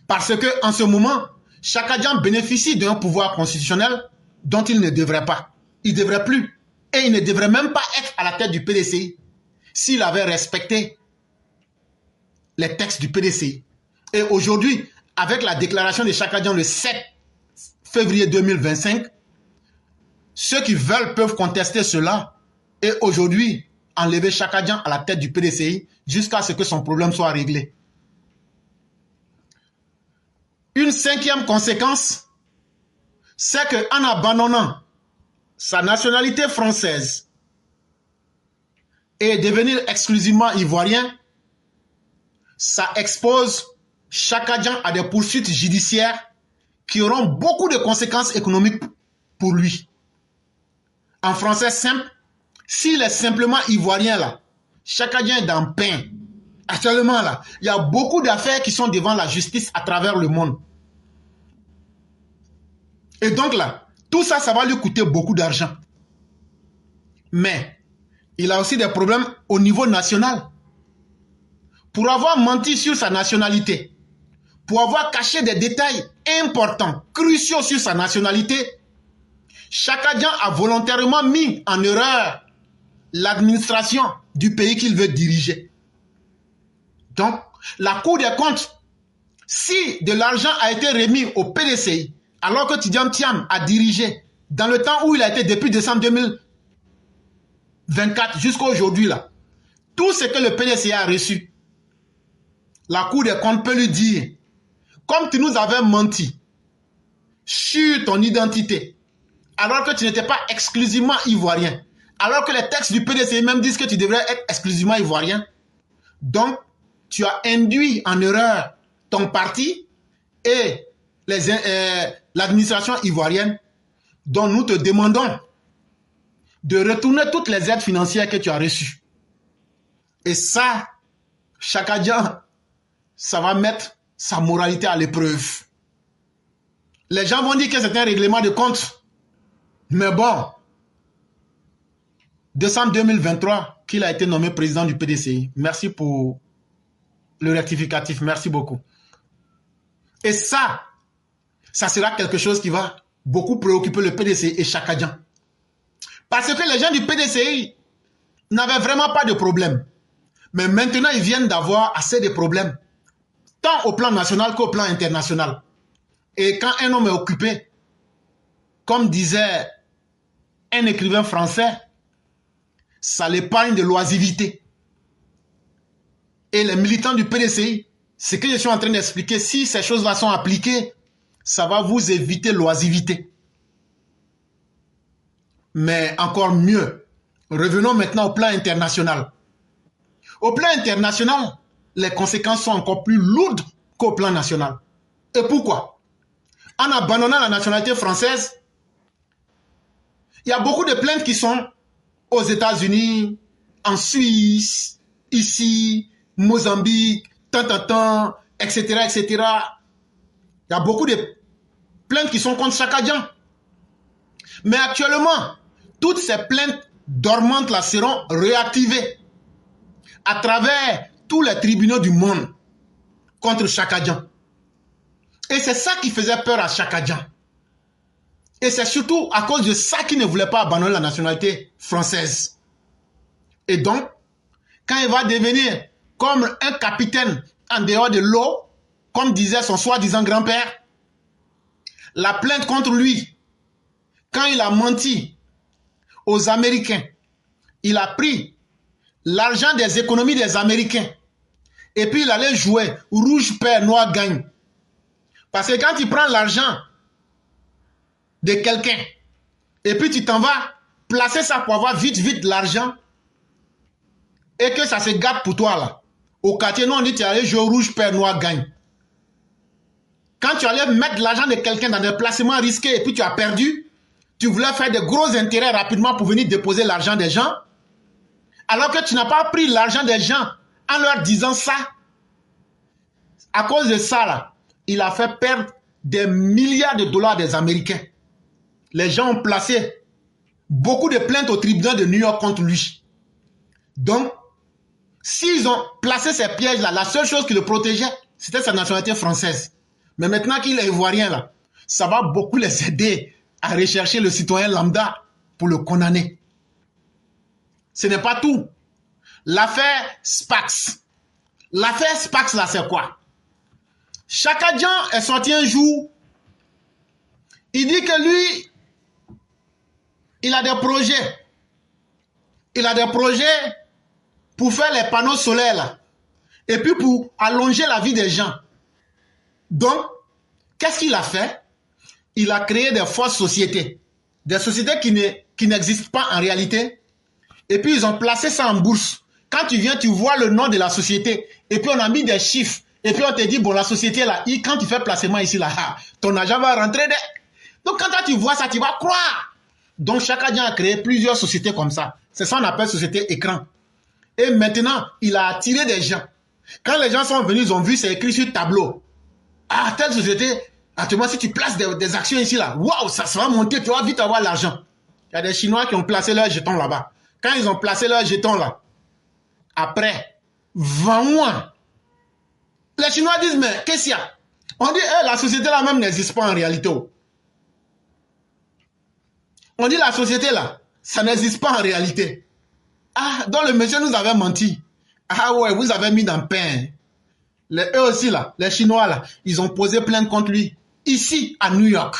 Parce qu'en ce moment, Chakadjan bénéficie d'un pouvoir constitutionnel dont il ne devrait pas. Il ne devrait plus. Et il ne devrait même pas être à la tête du PDCI s'il avait respecté les textes du PDCI. Et aujourd'hui, avec la déclaration de Chakadjan le 7 février 2025, ceux qui veulent peuvent contester cela et aujourd'hui enlever Chakadjan à la tête du PDCI jusqu'à ce que son problème soit réglé. Une cinquième conséquence, c'est qu'en abandonnant sa nationalité française et devenir exclusivement ivoirien, ça expose Chakadjan a des poursuites judiciaires qui auront beaucoup de conséquences économiques pour lui. En français simple, s'il est simplement ivoirien là, Chakadjan est dans le pain. Actuellement là, il y a beaucoup d'affaires qui sont devant la justice à travers le monde. Et donc là, tout ça, ça va lui coûter beaucoup d'argent. Mais il a aussi des problèmes au niveau national. Pour avoir menti sur sa nationalité, pour avoir caché des détails importants, cruciaux sur sa nationalité, Chakadjan a volontairement mis en erreur l'administration du pays qu'il veut diriger. Donc, la Cour des comptes, si de l'argent a été remis au PDCI, alors que Tidiane Thiam a dirigé dans le temps où il a été depuis décembre 2024 jusqu'à aujourd'hui là, tout ce que le PDCI a reçu, la Cour des comptes peut lui dire, comme tu nous avais menti sur ton identité, alors que tu n'étais pas exclusivement ivoirien, alors que les textes du PDCI même disent que tu devrais être exclusivement ivoirien, donc tu as induit en erreur ton parti et l'administration ivoirienne, dont nous te demandons de retourner toutes les aides financières que tu as reçues. Et ça, Chakadjan, ça va mettre sa moralité à l'épreuve. Les gens vont dire que c'est un règlement de compte. Mais bon, décembre 2023, qu'il a été nommé président du PDCI. Merci pour le rectificatif. Merci beaucoup. Et ça sera quelque chose qui va beaucoup préoccuper le PDCI et Chakadjan. Parce que les gens du PDCI n'avaient vraiment pas de problème. Mais maintenant, ils viennent d'avoir assez de problèmes. Tant au plan national qu'au plan international. Et quand un homme est occupé, comme disait un écrivain français, ça l'épargne de l'oisiveté. Et les militants du PDCI, ce que je suis en train d'expliquer, si ces choses-là sont appliquées, ça va vous éviter l'oisiveté. Mais encore mieux, revenons maintenant au plan international. Au plan international, les conséquences sont encore plus lourdes qu'au plan national. Et pourquoi? En abandonnant la nationalité française, il y a beaucoup de plaintes qui sont aux États-Unis, en Suisse, ici, Mozambique, etc., etc. Il y a beaucoup de plaintes qui sont contre Chakadjan. Mais actuellement, toutes ces plaintes dormantes là seront réactivées à travers tous les tribunaux du monde contre Chakadjan. Et c'est ça qui faisait peur à Chakadjan. Et c'est surtout à cause de ça qu'il ne voulait pas abandonner la nationalité française. Et donc, quand il va devenir comme un capitaine en dehors de l'eau, comme disait son soi-disant grand-père, la plainte contre lui, quand il a menti aux Américains, il a pris l'argent des économies des Américains et puis il allait jouer rouge perd, noir gagne. Parce que quand tu prends l'argent de quelqu'un et puis tu t'en vas placer ça pour avoir vite l'argent et que ça se gâte pour toi là. Au quartier, nous on dit tu allais jouer rouge perd, noir gagne. Quand tu allais mettre l'argent de quelqu'un dans des placements risqués et puis tu as perdu, tu voulais faire de gros intérêts rapidement pour venir déposer l'argent des gens, alors que tu n'as pas pris l'argent des gens en leur disant ça. À cause de ça, là, il a fait perdre des milliards de dollars des Américains. Les gens ont placé beaucoup de plaintes au tribunal de New York contre lui. Donc, s'ils ont placé ces pièges-là, la seule chose qui le protégeait, c'était sa nationalité française. Mais maintenant qu'il est ivoirien, là, ça va beaucoup les aider à rechercher le citoyen lambda pour le condamner. Ce n'est pas tout. L'affaire Spax. L'affaire Spax, là, c'est quoi? Chakadjan est sorti un jour. Il dit que lui, il a des projets. Il a des projets pour faire les panneaux solaires, là. Et puis pour allonger la vie des gens. Donc, qu'est-ce qu'il a fait? Il a créé des fausses sociétés. Des sociétés qui n'existent pas en réalité. Et puis, ils ont placé ça en bourse. Quand tu viens, tu vois le nom de la société. Et puis, on a mis des chiffres. Et puis on te dit, bon, la société là, quand tu fais placement ici là, ton argent va rentrer. Donc quand toi, tu vois ça, tu vas croire. Donc Chaka-Dian a créé plusieurs sociétés comme ça. C'est ça qu'on appelle société écran. Et maintenant, il a attiré des gens. Quand les gens sont venus, ils ont vu, c'est écrit sur le tableau. Ah, telle société, actuellement, si tu places des actions ici là, waouh, ça va monter, tu vas vite avoir l'argent. Il y a des Chinois qui ont placé leurs jetons là-bas. Quand ils ont placé leurs jetons là, après 20 mois, les Chinois disent, mais qu'est-ce qu'il y a? On dit, la société là même n'existe pas en réalité. On dit, la société là, ça n'existe pas en réalité. Ah, donc le monsieur nous avait menti. Ah ouais, vous avez mis dans le pain. Eux aussi là, les Chinois là, ils ont posé plainte contre lui. Ici, à New York.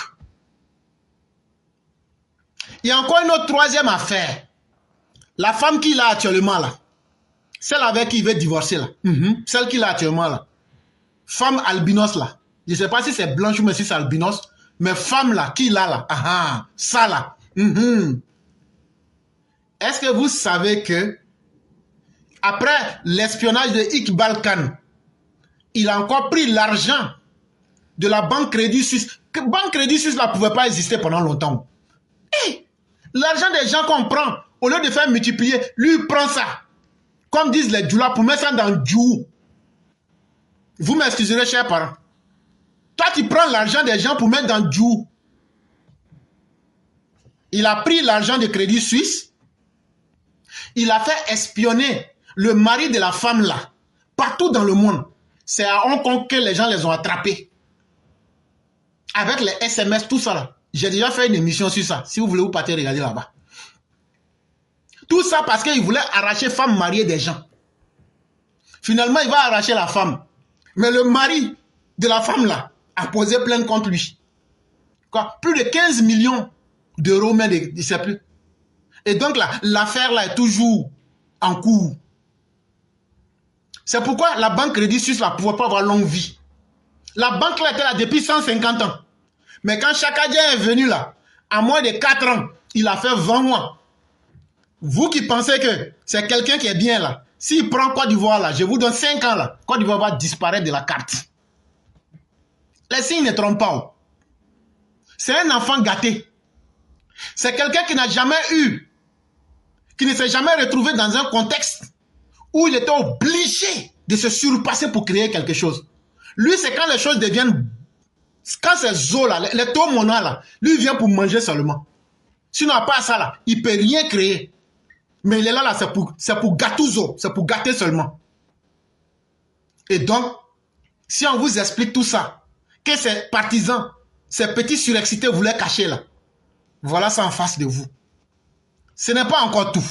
Il y a encore une autre troisième affaire. La femme qu'il a actuellement là. Celle avec qui il veut divorcer là. Celle qu'il a actuellement là. Femme albinos là. Je ne sais pas si c'est blanche ou si c'est albinos. Mais femme là, qu'il a là. Ah, ça là. Est-ce que vous savez que après l'espionnage de Iqbal Khan, il a encore pris l'argent de la Banque Crédit Suisse. Banque Crédit Suisse ne pouvait pas exister pendant longtemps. Hey, l'argent des gens qu'on prend, au lieu de faire multiplier, lui il prend ça. Comme disent les djoulas, pour mettre ça dans djou. Vous m'excuserez, chers parents. Toi, tu prends l'argent des gens pour mettre dans djou. Il a pris l'argent de Crédit Suisse. Il a fait espionner le mari de la femme là, partout dans le monde. C'est à Hong Kong que les gens les ont attrapés. Avec les SMS, tout ça là. J'ai déjà fait une émission sur ça. Si vous voulez, vous partez regarder là-bas. Tout ça parce qu'il voulait arracher femme mariée des gens. Finalement, il va arracher la femme. Mais le mari de la femme là a posé plainte contre lui. Quoi? Plus de 15 millions d'euros, mais il ne sait plus. Et donc là, l'affaire là est toujours en cours. C'est pourquoi la Banque Crédit Suisse ne pouvait pas avoir longue vie. La banque là était là depuis 150 ans. Mais quand Chaka-Dian est venu là, à moins de 4 ans, il a fait 20 mois. Vous qui pensez que c'est quelqu'un qui est bien là, s'il prend Côte d'Ivoire là, je vous donne 5 ans là, Côte d'Ivoire va disparaître de la carte. Les signes ne trompent pas. C'est un enfant gâté. C'est quelqu'un qui n'a jamais eu, qui ne s'est jamais retrouvé dans un contexte où il était obligé de se surpasser pour créer quelque chose. Lui, c'est quand les choses deviennent, quand c'est zo là, les taux monnaie là, lui il vient pour manger seulement. Sinon, à part ça là, il ne peut rien créer. Mais il est là, c'est pour gâtouzo, c'est pour gâter seulement. Et donc, si on vous explique tout ça, que ces partisans, ces petits surexcités voulaient cacher là, voilà ça en face de vous. Ce n'est pas encore tout.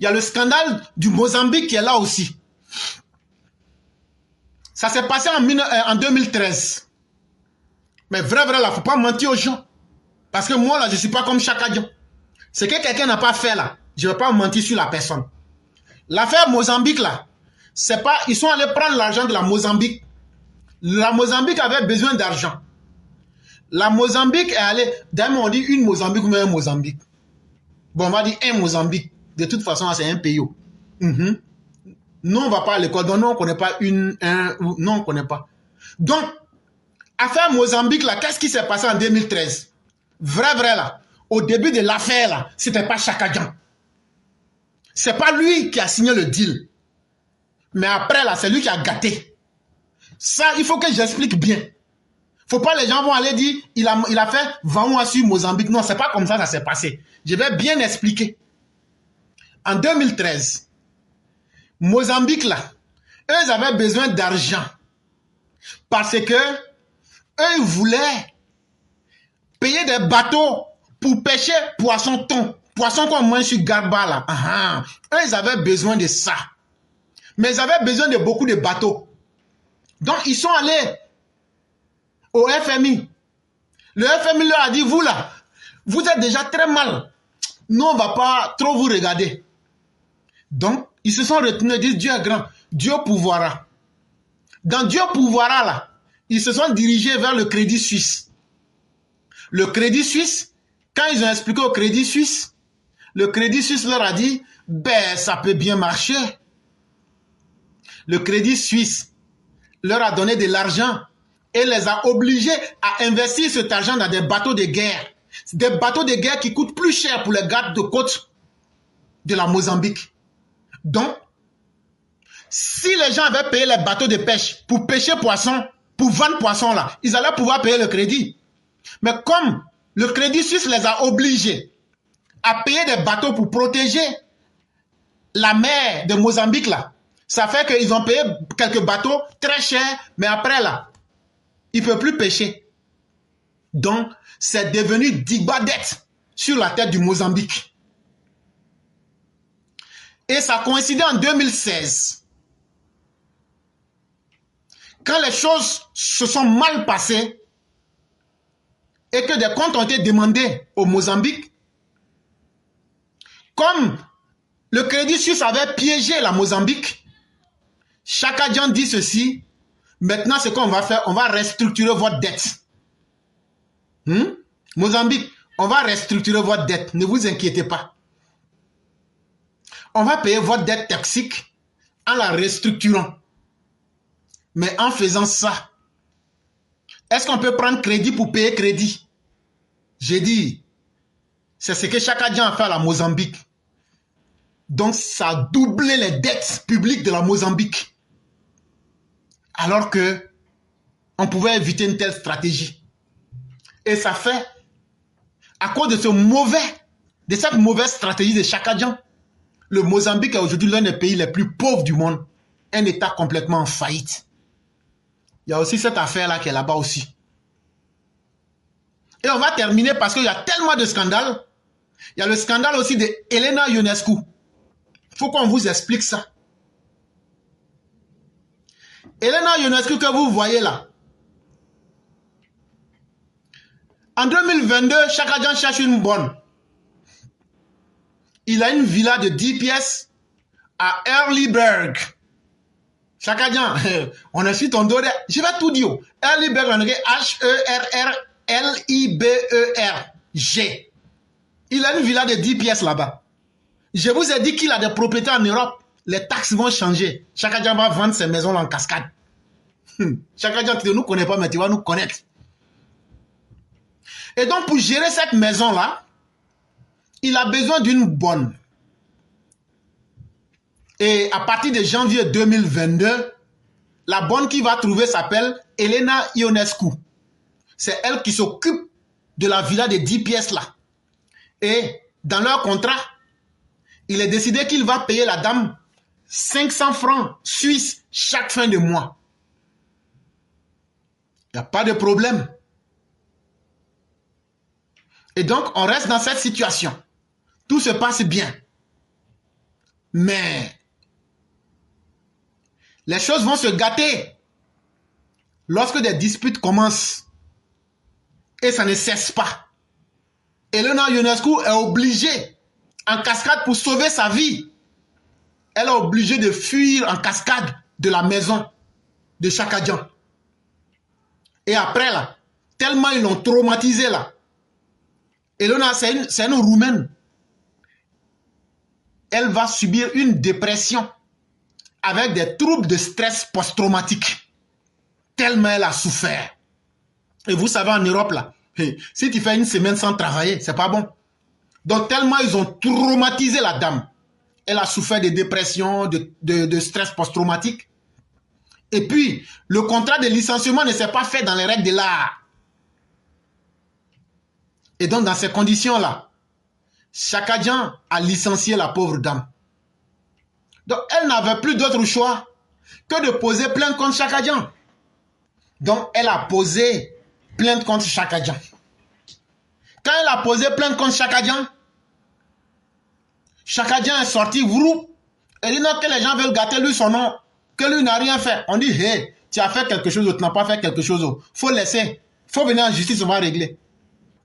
Il y a le scandale du Mozambique qui est là aussi. Ça s'est passé en 2013. Mais vrai, là, il ne faut pas mentir aux gens. Parce que moi, là, je ne suis pas comme Chaka-Dian. Ce que quelqu'un n'a pas fait, là, je ne vais pas mentir sur la personne. L'affaire Mozambique, là, c'est pas... Ils sont allés prendre l'argent de la Mozambique. La Mozambique avait besoin d'argent. La Mozambique est allée... D'ailleurs, on dit une Mozambique ou même un Mozambique. Bon, on va dire un Mozambique. De toute façon, c'est un pays. Nous, on ne va pas à l'école. Donc, nous, on ne connaît pas non, on ne connaît pas. Donc, affaire Mozambique, là, qu'est-ce qui s'est passé en 2013? Vrai, là. Au début de l'affaire, là, c'était pas Chaka-Dian. C'est pas lui qui a signé le deal. Mais après, là, c'est lui qui a gâté. Ça, il faut que j'explique bien. Faut pas les gens vont aller dire, il a fait 20 mois sur Mozambique. Non, c'est pas comme ça s'est passé. Je vais bien expliquer. En 2013, Mozambique, là, eux, ils avaient besoin d'argent. Parce que eux, ils voulaient payer des bateaux pour pêcher poisson-thon. Poisson qu'on mange sur Garba, là. Eux, ils avaient besoin de ça. Mais ils avaient besoin de beaucoup de bateaux. Donc, ils sont allés au FMI. Le FMI leur a dit, vous là, vous êtes déjà très mal. Nous, on ne va pas trop vous regarder. Donc, ils se sont retenus et disent, Dieu est grand, Dieu pourvoira. Dans Dieu pourvoira, là, ils se sont dirigés vers le Crédit Suisse. Le Crédit Suisse, quand ils ont expliqué au Crédit Suisse, le Crédit Suisse leur a dit, ben, ça peut bien marcher. Le Crédit Suisse leur a donné de l'argent et les a obligés à investir cet argent dans des bateaux de guerre. Des bateaux de guerre qui coûtent plus cher pour les gardes de côte de la Mozambique. Donc, si les gens avaient payé les bateaux de pêche pour pêcher poisson, pour vendre poisson là, ils allaient pouvoir payer le crédit. Mais comme le Crédit Suisse les a obligés à payer des bateaux pour protéger la mer de Mozambique là, ça fait qu'ils ont payé quelques bateaux très chers, mais après là, ils ne peuvent plus pêcher. Donc, c'est devenu Digbadette sur la tête du Mozambique. Et ça coïncidait en 2016. Quand les choses se sont mal passées et que des comptes ont été demandés au Mozambique, comme le Crédit Suisse avait piégé la Mozambique, Chaka Dian dit ceci: maintenant, ce qu'on va faire, on va restructurer votre dette. Mozambique, on va restructurer votre dette, ne vous inquiétez pas. On va payer votre dette toxique en la restructurant. Mais en faisant ça, est-ce qu'on peut prendre crédit pour payer crédit? J'ai dit, c'est ce que Chaka Dian a fait à la Mozambique. Donc, ça a doublé les dettes publiques de la Mozambique. Alors que on pouvait éviter une telle stratégie. Et ça fait, à cause de cette mauvaise stratégie de Chaka Dian, le Mozambique est aujourd'hui l'un des pays les plus pauvres du monde. Un État complètement en faillite. Il y a aussi cette affaire-là qui est là-bas aussi. Et on va terminer parce qu'il y a tellement de scandales. Il y a le scandale aussi de Elena Ionescu. Il faut qu'on vous explique ça. Elena Ionescu que vous voyez là. En 2022, Chaka Dian cherche une bonne. Il a une villa de 10 pièces à Erliberg. Chaka Dian, on a su ton dos. Je vais tout dire. Erliberg, on écrit H-E-R-R-L-I-B-E-R-G. Il a une villa de 10 pièces là-bas. Je vous ai dit qu'il a des propriétés en Europe. Les taxes vont changer. Chaka Dian va vendre ses maisons là en cascade. Chaka Dian, tu ne nous connais pas, mais tu vas nous connaître. Et donc, pour gérer cette maison-là, il a besoin d'une bonne. Et à partir de janvier 2022, la bonne qu'il va trouver s'appelle Elena Ionescu. C'est elle qui s'occupe de la villa de 10 pièces là. Et dans leur contrat, il est décidé qu'il va payer la dame 500 francs suisses chaque fin de mois. Il n'y a pas de problème. Et donc, on reste dans cette situation. Tout se passe bien. Mais les choses vont se gâter lorsque des disputes commencent. Et ça ne cesse pas. Elena Ionescu est obligée, en cascade pour sauver sa vie, elle est obligée de fuir en cascade de la maison de Chaka Dian. Et après là, tellement ils l'ont traumatisée là. Elena, c'est une Roumaine. Elle va subir une dépression avec des troubles de stress post-traumatique. Tellement elle a souffert. Et vous savez, en Europe, là, si tu fais une semaine sans travailler, c'est pas bon. Donc, tellement ils ont traumatisé la dame. Elle a souffert de dépression, de stress post-traumatique. Et puis, le contrat de licenciement ne s'est pas fait dans les règles de l'art. Et donc, dans ces conditions-là, Chaka Dian a licencié la pauvre dame. Donc, elle n'avait plus d'autre choix que de poser plainte contre Chaka Dian. Donc, elle a posé plainte contre Chaka Dian. Quand elle a posé plainte contre Chaka Dian, Chaka Dian est sorti, vrou. Elle dit non, que les gens veulent gâter lui son nom, que lui n'a rien fait. On dit, hey, tu as fait quelque chose, tu n'as pas fait quelque chose. Faut laisser, faut venir en justice, on va régler.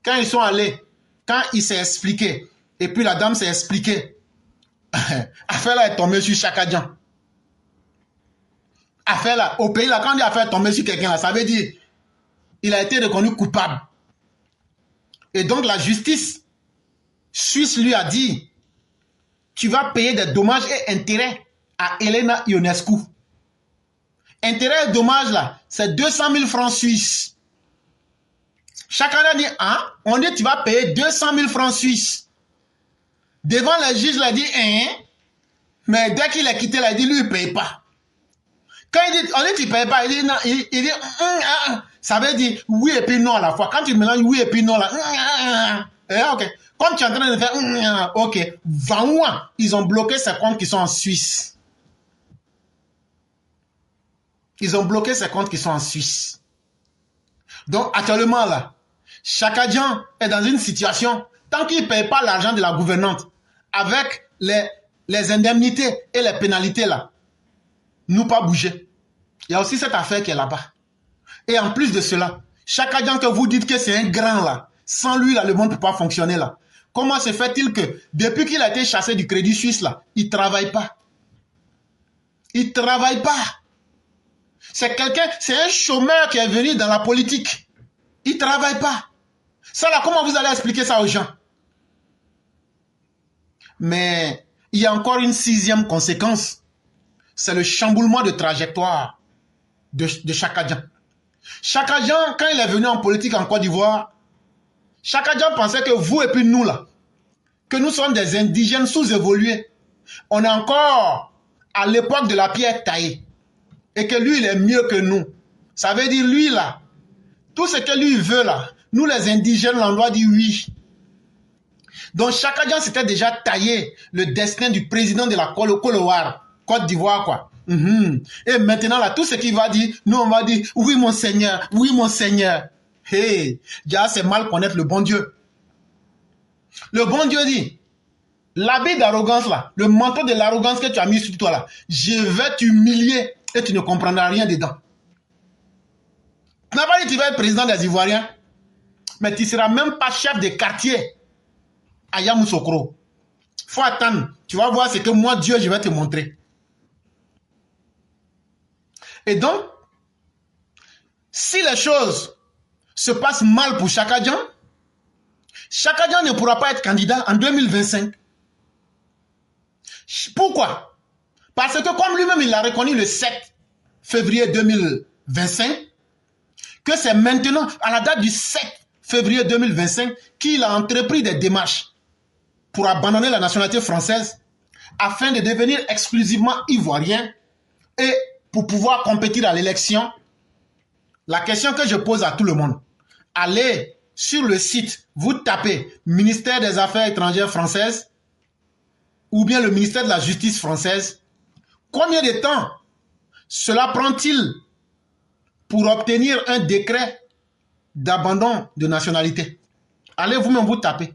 Quand ils sont allés, quand il s'est expliqué, et puis la dame s'est expliquée, affaire là est tombée sur Chaka Dian. Affaire là, au pays là, quand on dit affaire tombée sur quelqu'un là, ça veut dire, il a été reconnu coupable. Et donc la justice suisse lui a dit, tu vas payer des dommages et intérêts à Elena Ionescu. intérêt et dommages là, c'est 200 000 francs suisses. Chacun a dit, hein, on dit tu vas payer 200 000 francs suisses. Devant le juge, il a dit, hein, mais dès qu'il a quitté, il a dit, lui, il ne paye pas. Quand on dit, tu ne payes pas, il dit, non, il dit, ça veut dire oui et puis non à la fois. Quand tu mélanges oui et puis non, là, ok. Comme tu es en train de faire, ok, 20 mois, ils ont bloqué ces comptes qui sont en Suisse. Ils ont bloqué ces comptes qui sont en Suisse. Donc, actuellement, là, Chakadjan est dans une situation, tant qu'il ne paye pas l'argent de la gouvernante, avec les indemnités et les pénalités, là, nous pas bouger. Il y a aussi cette affaire qui est là-bas. Et en plus de cela, Chakadjan que vous dites que c'est un grand, là, sans lui, là, le monde ne peut pas fonctionner, là. Comment se fait-il que, depuis qu'il a été chassé du Crédit Suisse, là, il ne travaille pas? Il ne travaille pas. C'est quelqu'un, c'est un chômeur qui est venu dans la politique. Il ne travaille pas. Ça là, comment vous allez expliquer ça aux gens? Mais il y a encore une 6e conséquence. C'est le chamboulement de trajectoire de Chakadjan. Chakadjan, quand il est venu en politique en Côte d'Ivoire, Chakadjan pensait que vous et puis nous là, que nous sommes des indigènes sous-évolués. On est encore à l'époque de la pierre taillée. Et que lui, il est mieux que nous. Ça veut dire, lui, là, tout ce que lui veut, là, nous, les indigènes, on doit dire oui. Donc, Chakadjan s'était déjà taillé le destin du président de la Côte d'Ivoire, quoi. Et maintenant, là, tout ce qu'il va dire, nous, on va dire, oui, mon Seigneur, oui, mon Seigneur. Hey, déjà, c'est mal connaître le bon Dieu. Le bon Dieu dit, l'habit d'arrogance, là, le manteau de l'arrogance que tu as mis sur toi, là, je vais t'humilier. Et tu ne comprendras rien dedans. Tu n'as pas dit que tu vas être président des Ivoiriens, mais tu ne seras même pas chef de quartier à Yamoussoukro. Il faut attendre. Tu vas voir ce que moi, Dieu, je vais te montrer. Et donc, si les choses se passent mal pour Chakadjan, Chakadjan ne pourra pas être candidat en 2025. Pourquoi? Parce que comme lui-même, il a reconnu le 7 février 2025, que c'est maintenant, à la date du 7 février 2025, qu'il a entrepris des démarches pour abandonner la nationalité française afin de devenir exclusivement ivoirien et pour pouvoir compétir à l'élection. La question que je pose à tout le monde, allez sur le site, vous tapez ministère des Affaires étrangères françaises ou bien le ministère de la Justice française. Combien de temps cela prend-il pour obtenir un décret d'abandon de nationalité? Allez vous-même vous taper.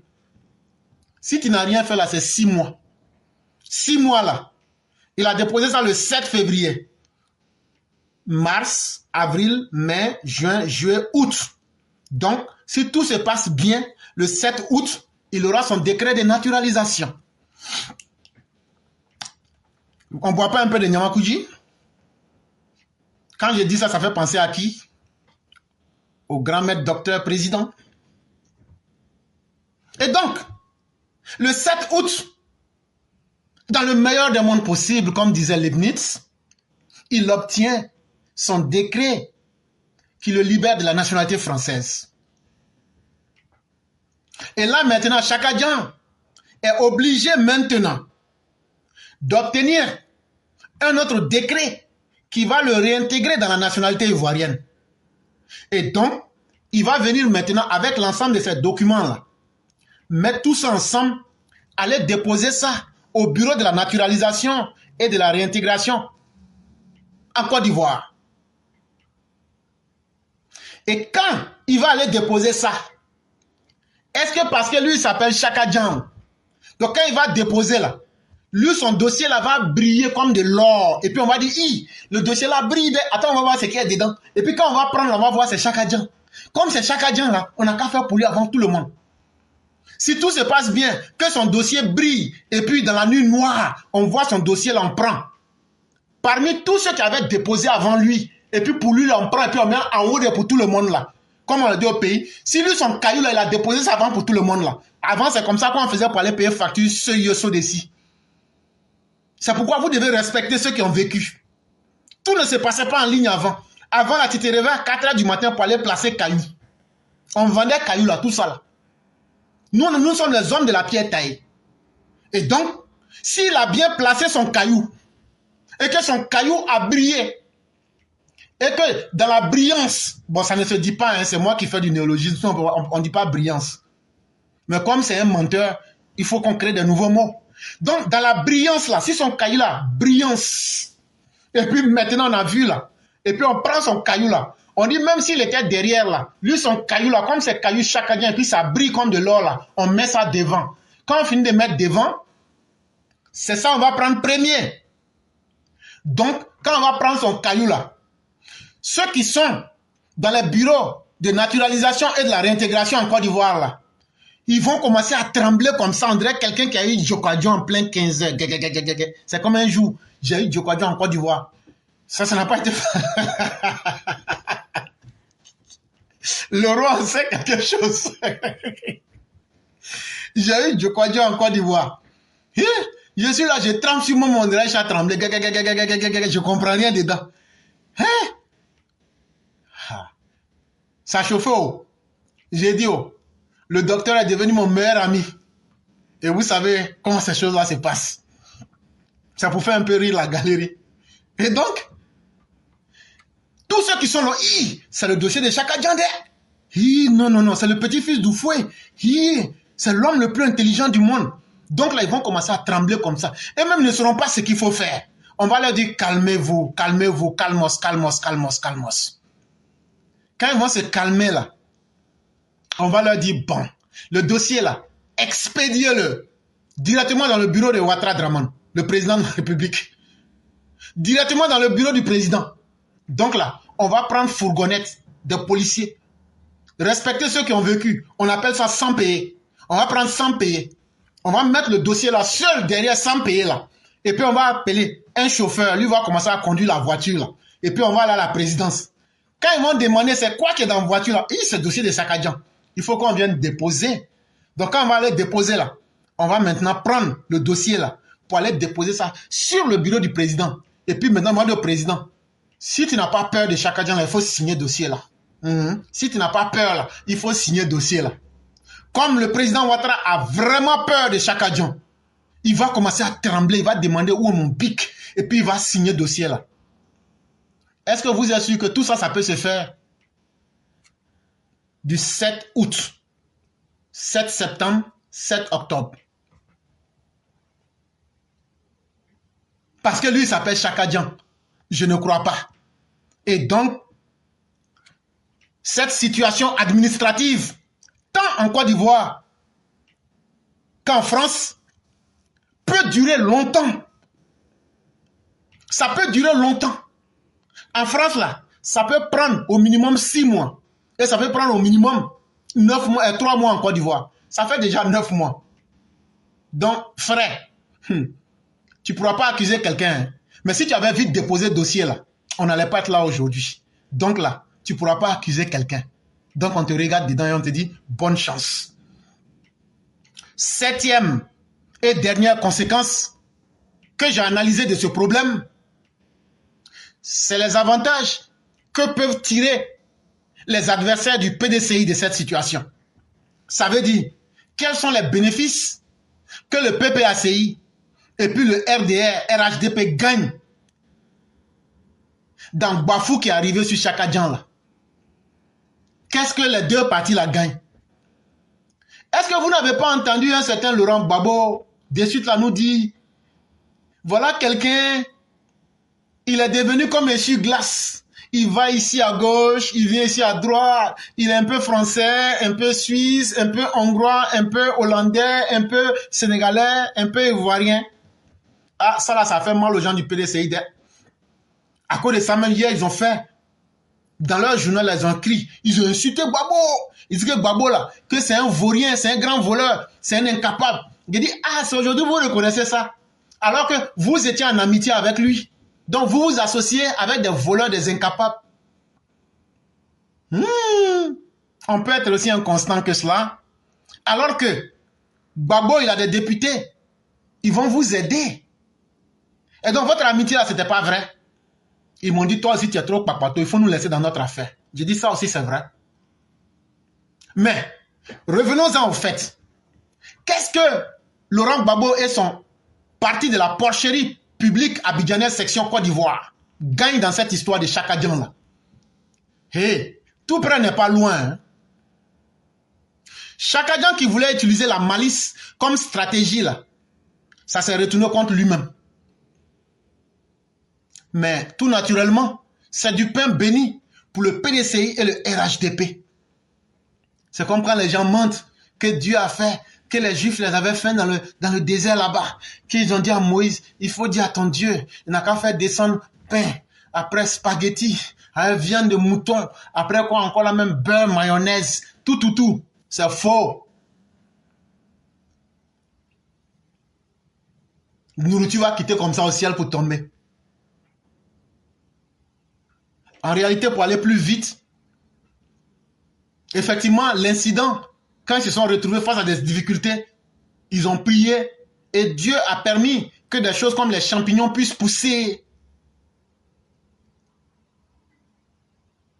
Si tu n'as rien fait là, c'est 6 mois. 6 mois là. Il a déposé ça le 7 février. Mars, avril, mai, juin, juillet, août. Donc, si tout se passe bien, le 7 août, il aura son décret de naturalisation. On ne boit pas un peu de Nyamakuji? Quand je dis ça, ça fait penser à qui? Au grand maître docteur président. Et donc, le 7 août, dans le meilleur des mondes possibles, comme disait Leibniz, il obtient son décret qui le libère de la nationalité française. Et là, maintenant, Chakadjan est obligé maintenant d'obtenir un autre décret qui va le réintégrer dans la nationalité ivoirienne. Et donc, il va venir maintenant avec l'ensemble de ces documents-là, mettre tout ça ensemble, aller déposer ça au bureau de la naturalisation et de la réintégration en Côte d'Ivoire. Et quand il va aller déposer ça, est-ce que parce que lui, il s'appelle Chakadjan, donc quand il va déposer là, lui, son dossier là va briller comme de l'or. Et puis on va dire, le dossier là brille. Attends, on va voir ce qu'il y a dedans. Et puis quand on va prendre, on va voir c'est Chakadjan. Comme c'est Chakadjan là, on n'a qu'à faire pour lui avant tout le monde. Si tout se passe bien, que son dossier brille, et puis dans la nuit noire, on voit son dossier là, on prend. Parmi tous ceux qui avaient déposé avant lui, et puis pour lui là, on prend, et puis on met en haut pour tout le monde là. Comme on l'a dit au pays, si lui son caillou là, il a déposé ça avant pour tout le monde là. Avant c'est comme ça qu'on faisait pour aller payer facture, ceux d'ici. C'est pourquoi vous devez respecter ceux qui ont vécu. Tout ne se passait pas en ligne avant. Avant, là, tu te réveilles à 4 h du matin pour aller placer cailloux. On vendait cailloux, là, tout ça, là. Nous sommes les hommes de la pierre taillée. Et donc, s'il a bien placé son caillou, et que son caillou a brillé, et que dans la brillance, bon, ça ne se dit pas, hein, c'est moi qui fais du néologisme, on ne dit pas brillance. Mais comme c'est un menteur, il faut qu'on crée de nouveaux mots. Donc, dans la brillance, là, si son caillou, là, brillance, et puis maintenant, on a vu, là, et puis on prend son caillou, là, on dit même s'il était derrière, là, lui, son caillou, là, comme c'est caillou chacadien, et puis ça brille comme de l'or, là, on met ça devant. Quand on finit de mettre devant, c'est ça, on va prendre premier. Donc, quand on va prendre son caillou, là, ceux qui sont dans les bureaux de naturalisation et de la réintégration en Côte d'Ivoire, là, ils vont commencer à trembler comme ça. On dirait quelqu'un qui a eu Djokwadjo en plein 15 heures. C'est comme un jour, j'ai eu Djokwadjo en Côte d'Ivoire. Ça n'a pas été... Le roi sait quelque chose. J'ai eu Djokwadjo en Côte d'Ivoire. Je suis là, je tremble sur mon dirait, je suis tremblé. Je comprends rien dedans. Ça chauffe. J'ai dit, le docteur est devenu mon meilleur ami. Et vous savez comment ces choses-là se passent. Ça pour faire un peu rire la galerie. Et donc, tous ceux qui sont là, c'est le dossier de Chaka Diandé. Non, c'est le petit-fils d'Oufoué. C'est l'homme le plus intelligent du monde. Donc là, ils vont commencer à trembler comme ça. Et même ne sauront pas ce qu'il faut faire. On va leur dire, calmez-vous, calmez-vous, calmos. Quand ils vont se calmer là, on va leur dire, bon, le dossier là, expédiez-le directement dans le bureau de Ouattara Draman, le président de la République. Directement dans le bureau du président. Donc là, on va prendre fourgonnette de policiers. Respecter ceux qui ont vécu. On appelle ça sans payer. On va prendre sans payer. On va mettre le dossier là, seul derrière sans payer là. Et puis on va appeler un chauffeur. Lui va commencer à conduire la voiture là. Et puis on va aller à la présidence. Quand ils vont demander c'est quoi qui est dans la voiture là, c'est le dossier de Sakadjan. Il faut qu'on vienne déposer. Donc quand on va aller déposer là, on va maintenant prendre le dossier là pour aller déposer ça sur le bureau du président. Et puis maintenant, moi, le président, si tu n'as pas peur de Chaka Diandé, il faut signer dossier là. Si tu n'as pas peur là, il faut signer dossier là. Comme le président Ouattara a vraiment peur de Chaka Diandé, il va commencer à trembler, il va demander où est mon bic et puis il va signer dossier là. Est-ce que vous êtes sûr que tout ça, ça peut se faire du 7 août, 7 septembre, 7 octobre? Parce que lui, il s'appelle Chaka Diandé. Je ne crois pas. Et donc, cette situation administrative, tant en Côte d'Ivoire qu'en France, peut durer longtemps. Ça peut durer longtemps. En France, là, ça peut prendre au minimum 6 mois. Et ça peut prendre au minimum 9 mois et 3 mois en Côte d'Ivoire. Ça fait déjà 9 mois. Donc, frère, tu ne pourras pas accuser quelqu'un. Hein. Mais si tu avais vite déposé le dossier, là, on n'allait pas être là aujourd'hui. Donc là, tu ne pourras pas accuser quelqu'un. Donc on te regarde dedans et on te dit, bonne chance. 7e et dernière conséquence que j'ai analysée de ce problème, c'est les avantages que peuvent tirer les adversaires du PDCI de cette situation. Ça veut dire, quels sont les bénéfices que le PPACI et puis le RDR, RHDP gagnent dans Bafou qui est arrivé sur Chaka Diandé là. Qu'est-ce que les deux parties la gagnent? Est-ce que vous n'avez pas entendu un certain Laurent Gbagbo de suite là nous dit, voilà quelqu'un, il est devenu comme essuie-glace. Il va ici à gauche, il vient ici à droite, il est un peu français, un peu suisse, un peu hongrois, un peu hollandais, un peu sénégalais, un peu ivoirien. Ah, ça là, ça fait mal aux gens du PDCI. À cause de ça, même hier, ils ont fait, dans leur journal, ils ont écrit, ils ont insulté Gbagbo. Ils disent que Gbagbo là, que c'est un vaurien, c'est un grand voleur, c'est un incapable. Ils disent, ah, c'est aujourd'hui vous reconnaissez ça. Alors que vous étiez en amitié avec lui. Donc vous vous associez avec des voleurs, des incapables. On peut être aussi inconstant que cela. Alors que Gbagbo, il a des députés. Ils vont vous aider. Et donc votre amitié là, c'était pas vrai. Ils m'ont dit, toi aussi, tu es trop papato, il faut nous laisser dans notre affaire. J'ai dit, ça aussi, c'est vrai. Mais, revenons-en au fait. Qu'est-ce que Laurent Gbagbo et son parti de la porcherie publique abidjanaise section Côte d'Ivoire gagnent dans cette histoire de Chaka Dian là? Hey, tout près n'est pas loin. Hein? Chaka Dian qui voulait utiliser la malice comme stratégie là, ça s'est retourné contre lui-même. Mais tout naturellement, c'est du pain béni pour le PDCI et le RHDP. C'est comme quand les gens mentent que Dieu a fait, que les Juifs les avaient fait dans le désert là-bas, qu'ils ont dit à Moïse, il faut dire à ton Dieu, il n'a qu'à faire descendre pain, après spaghetti, avec viande de mouton, après quoi encore la même beurre, mayonnaise, tout. C'est faux. Nourriture va quitter comme ça au ciel pour tomber. En réalité, pour aller plus vite, effectivement, l'incident, quand ils se sont retrouvés face à des difficultés, ils ont prié et Dieu a permis que des choses comme les champignons puissent pousser.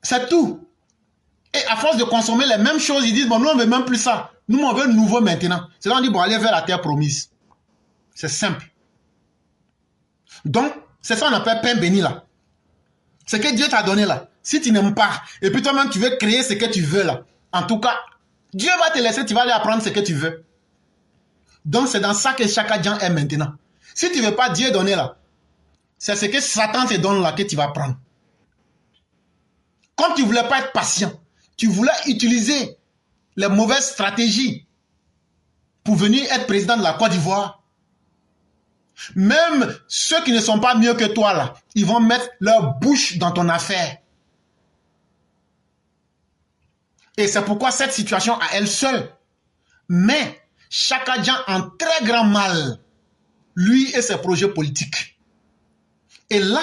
C'est tout. Et à force de consommer les mêmes choses, ils disent, bon, nous on ne veut même plus ça. Nous on veut le nouveau maintenant. C'est là on dit, bon, allez vers la terre promise. C'est simple. Donc, c'est ça qu'on appelle pain béni là. C'est que Dieu t'a donné là. Si tu n'aimes pas, et puis toi-même tu veux créer ce que tu veux là, en tout cas, Dieu va te laisser, tu vas aller apprendre ce que tu veux. Donc c'est dans ça que Chaka Dian est maintenant. Si tu ne veux pas Dieu donner là, c'est ce que Satan te donne là que tu vas prendre. Comme tu ne voulais pas être patient, tu voulais utiliser les mauvaises stratégies pour venir être président de la Côte d'Ivoire. Même ceux qui ne sont pas mieux que toi là, ils vont mettre leur bouche dans ton affaire. Et c'est pourquoi cette situation à elle seule met Chaka Dian en très grand mal, lui et ses projets politiques. Et là,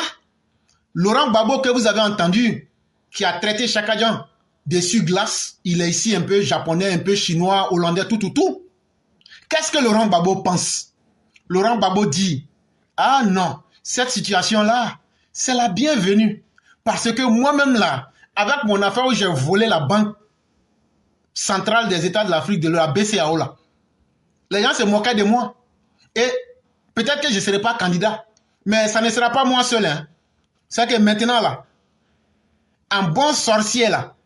Laurent Gbagbo que vous avez entendu, qui a traité Chaka Dian d'essuie-glace, il est ici un peu japonais, un peu chinois, hollandais, tout. Qu'est-ce que Laurent Gbagbo pense? Laurent Gbagbo dit, ah non, cette situation-là, c'est la bienvenue. Parce que moi-même là, avec mon affaire où j'ai volé la banque centrale des États de l'Afrique, de la BCAO là, les gens se moquaient de moi. Et peut-être que je ne serai pas candidat. Mais ça ne sera pas moi seul. Hein. C'est que maintenant là, un bon sorcier là,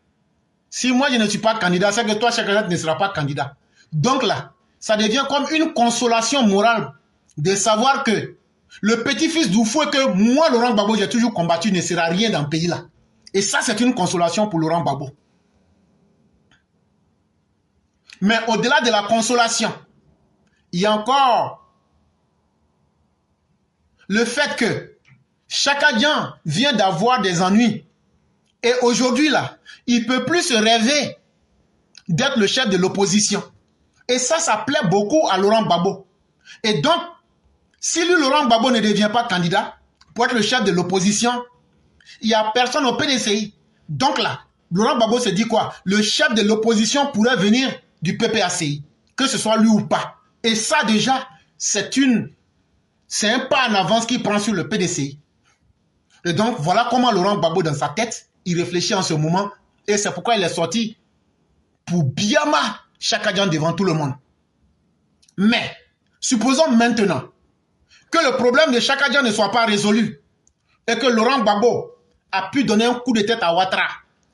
si moi je ne suis pas candidat, c'est que toi, Chaka Dian ne sera pas candidat. Donc là, ça devient comme une consolation morale de savoir que le petit-fils d'Oufoué que moi, Laurent Gbagbo, j'ai toujours combattu, ne sera rien dans le pays là. Et ça, c'est une consolation pour Laurent Gbagbo. Mais au-delà de la consolation, il y a encore le fait que Chaka Dian vient d'avoir des ennuis. Et aujourd'hui là, il ne peut plus se rêver d'être le chef de l'opposition. Et ça plaît beaucoup à Laurent Gbagbo. Et donc, si lui, Laurent Gbagbo, ne devient pas candidat pour être le chef de l'opposition, il n'y a personne au PDCI. Donc là, Laurent Gbagbo se dit quoi? Le chef de l'opposition pourrait venir du PPACI, que ce soit lui ou pas. Et ça déjà, c'est un pas en avance qu'il prend sur le PDCI. Et donc, voilà comment Laurent Gbagbo, dans sa tête, il réfléchit en ce moment. Et c'est pourquoi il est sorti pour biama Chaka Dian devant tout le monde. Mais, supposons maintenant que le problème de Chaka Dian ne soit pas résolu et que Laurent Gbagbo a pu donner un coup de tête à Ouattara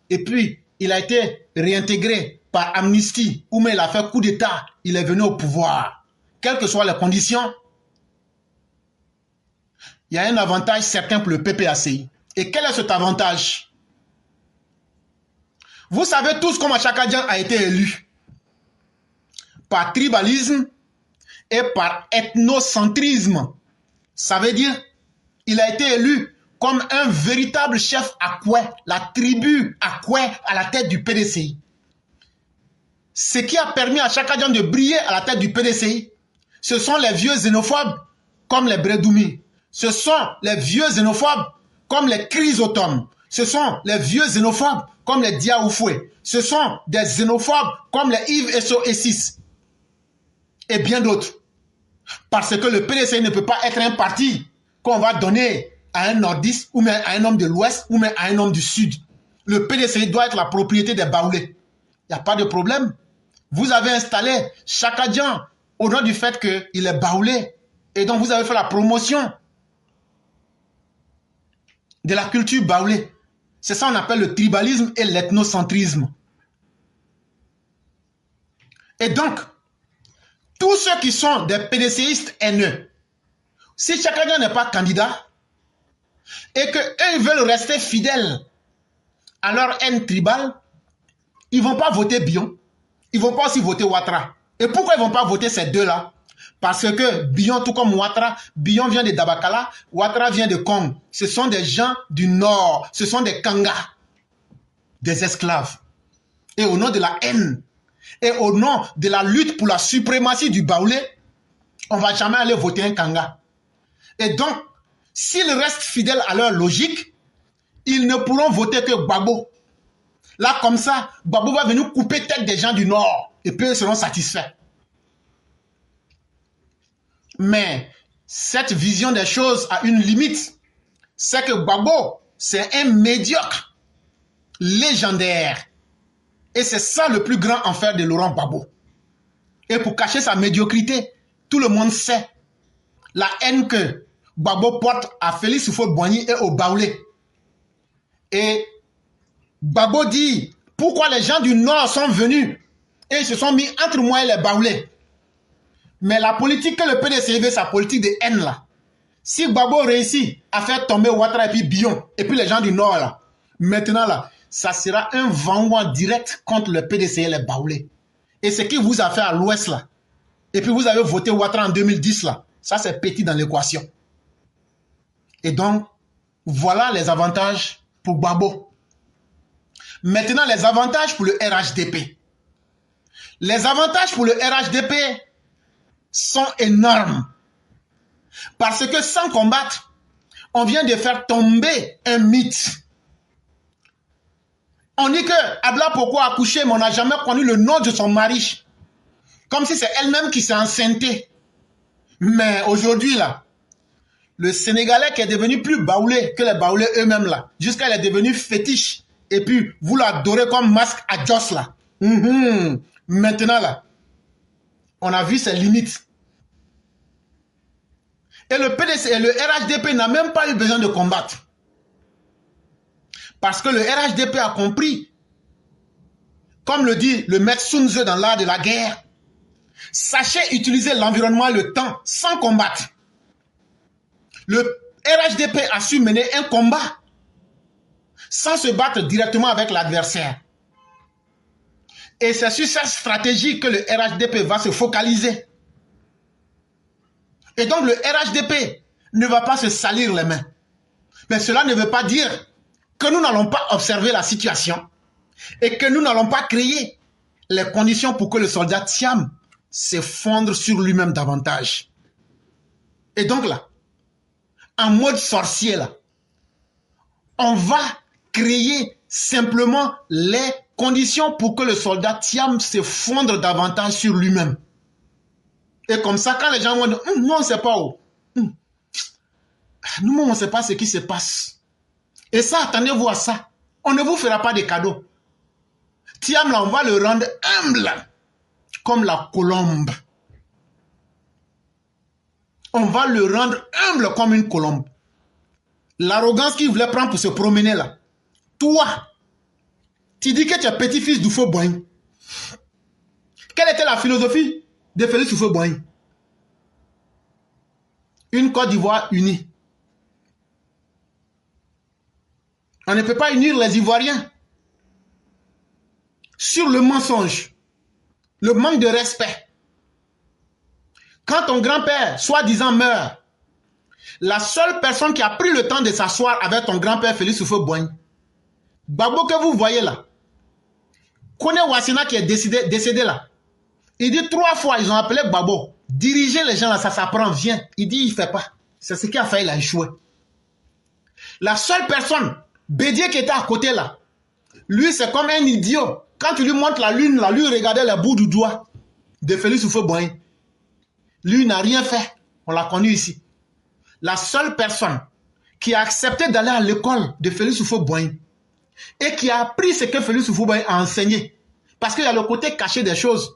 et puis il a été réintégré par amnistie ou mais il a fait coup d'état, il est venu au pouvoir. Quelles que soient les conditions, il y a un avantage certain pour le PPACI. Et quel est cet avantage? Vous savez tous comment Chaka Dian a été élu. Par tribalisme et par ethnocentrisme. Ça veut dire, il a été élu comme un véritable chef Akwe, la tribu Akwe à la tête du PDCI. Ce qui a permis à Chaka Dian de briller à la tête du PDCI, ce sont les vieux xénophobes comme les Brédoumi. Ce sont les vieux xénophobes comme les Chrysotomes. Ce sont les vieux xénophobes comme les Diaoufoué. Ce sont des xénophobes comme les Yves Esso Essis. Et bien d'autres. Parce que le PDCI ne peut pas être un parti qu'on va donner à un nordiste, ou même à un homme de l'ouest, ou même à un homme du sud. Le PDCI doit être la propriété des Baoulés. Il n'y a pas de problème. Vous avez installé Chaka Dian au nom du fait qu'il est Baoulé. Et donc vous avez fait la promotion de la culture Baoulé. C'est ça qu'on appelle le tribalisme et l'ethnocentrisme. Et donc, tous ceux qui sont des PDCistes haineux, si Chaka Dian n'est pas candidat, et qu'eux veulent rester fidèles à leur haine tribale, ils ne vont pas voter Bion. Ils ne vont pas aussi voter Ouattara. Et pourquoi ils ne vont pas voter ces deux-là? Parce que Bion, tout comme Ouattara, Bion vient de Dabakala, Ouattara vient de Kong. Ce sont des gens du Nord, ce sont des Kangas, des esclaves. Et au nom de la haine, et au nom de la lutte pour la suprématie du Baoulé, on ne va jamais aller voter un Kanga. Et donc, s'ils restent fidèles à leur logique, ils ne pourront voter que Gbagbo. Là, comme ça, Gbagbo va venir couper tête des gens du Nord. Et puis, ils seront satisfaits. Mais cette vision des choses a une limite. C'est que Gbagbo, c'est un médiocre légendaire. Et c'est ça le plus grand enfer de Laurent Gbagbo. Et pour cacher sa médiocrité, tout le monde sait la haine que Gbagbo porte à Félix Houphouët-Boigny et au Baoulé. Et Gbagbo dit, pourquoi les gens du Nord sont venus et ils se sont mis entre moi et les Baoulés. Mais la politique que le PDC veut, sa politique de haine là. Si Gbagbo réussit à faire tomber Ouattara et puis Bion, et puis les gens du Nord là, maintenant là, ça sera un vent direct contre le PDC et les Baoulés. Et ce qui vous a fait à l'Ouest là, et puis vous avez voté Ouattara en 2010 là, ça c'est petit dans l'équation. Et donc, voilà les avantages pour Gbagbo. Maintenant, les avantages pour le RHDP. Les avantages pour le RHDP sont énormes. Parce que sans combattre, on vient de faire tomber un mythe. On dit que Abla Poko a accouché, mais on n'a jamais connu le nom de son mari. Comme si c'est elle-même qui s'est enceintée. Mais aujourd'hui, là, le Sénégalais qui est devenu plus baoulé que les baoulés eux-mêmes, là, jusqu'à elle est devenue fétiche. Et puis, vous l'adorez comme masque à Joss, là. Maintenant, là, on a vu ses limites. Et le PDC et le RHDP n'a même pas eu besoin de combattre. Parce que le RHDP a compris, comme le dit le maître Sun Tzu dans l'art de la guerre, sachez utiliser l'environnement et le temps sans combattre. Le RHDP a su mener un combat sans se battre directement avec l'adversaire. Et c'est sur cette stratégie que le RHDP va se focaliser. Et donc le RHDP ne va pas se salir les mains. Mais cela ne veut pas dire que nous n'allons pas observer la situation et que nous n'allons pas créer les conditions pour que le soldat Thiam s'effondre sur lui-même davantage. Et donc là, en mode sorcier là, on va créer simplement les conditions pour que le soldat Thiam s'effondre davantage sur lui-même. Et comme ça, quand les gens vont dire, nous on ne sait pas où. Nous on ne sait pas ce qui se passe. Et ça, attendez-vous à ça. On ne vous fera pas de cadeaux. Thiam là, on va le rendre humble, comme la colombe. On va le rendre humble comme une colombe. L'arrogance qu'il voulait prendre pour se promener là. Toi, tu dis que tu es petit-fils d'Houphouët-Boigny. Quelle était la philosophie de Félix Houphouët-Boigny? Une Côte d'Ivoire unie. On ne peut pas unir les Ivoiriens sur le mensonge, le manque de respect. Quand ton grand-père, soi-disant, meurt, la seule personne qui a pris le temps de s'asseoir avec ton grand-père Félix Houphouët-Boigny, Gbagbo que vous voyez là, Kone Wassina qui est décédé là, il dit 3 fois, ils ont appelé Gbagbo, diriger les gens là, ça s'apprend, viens. Il dit, il ne fait pas. C'est ce qui a fait, il a échoué. La seule personne, Bédié qui était à côté là, lui c'est comme un idiot. Quand tu lui montres la lune là, lui regardait le bout du doigt de Félix Houphouët-Boigny. Lui n'a rien fait. On l'a connu ici. La seule personne qui a accepté d'aller à l'école de Félix Houphouët-Boigny et qui a appris ce que Félix Houphouët-Boigny a enseigné. Parce qu'il y a le côté caché des choses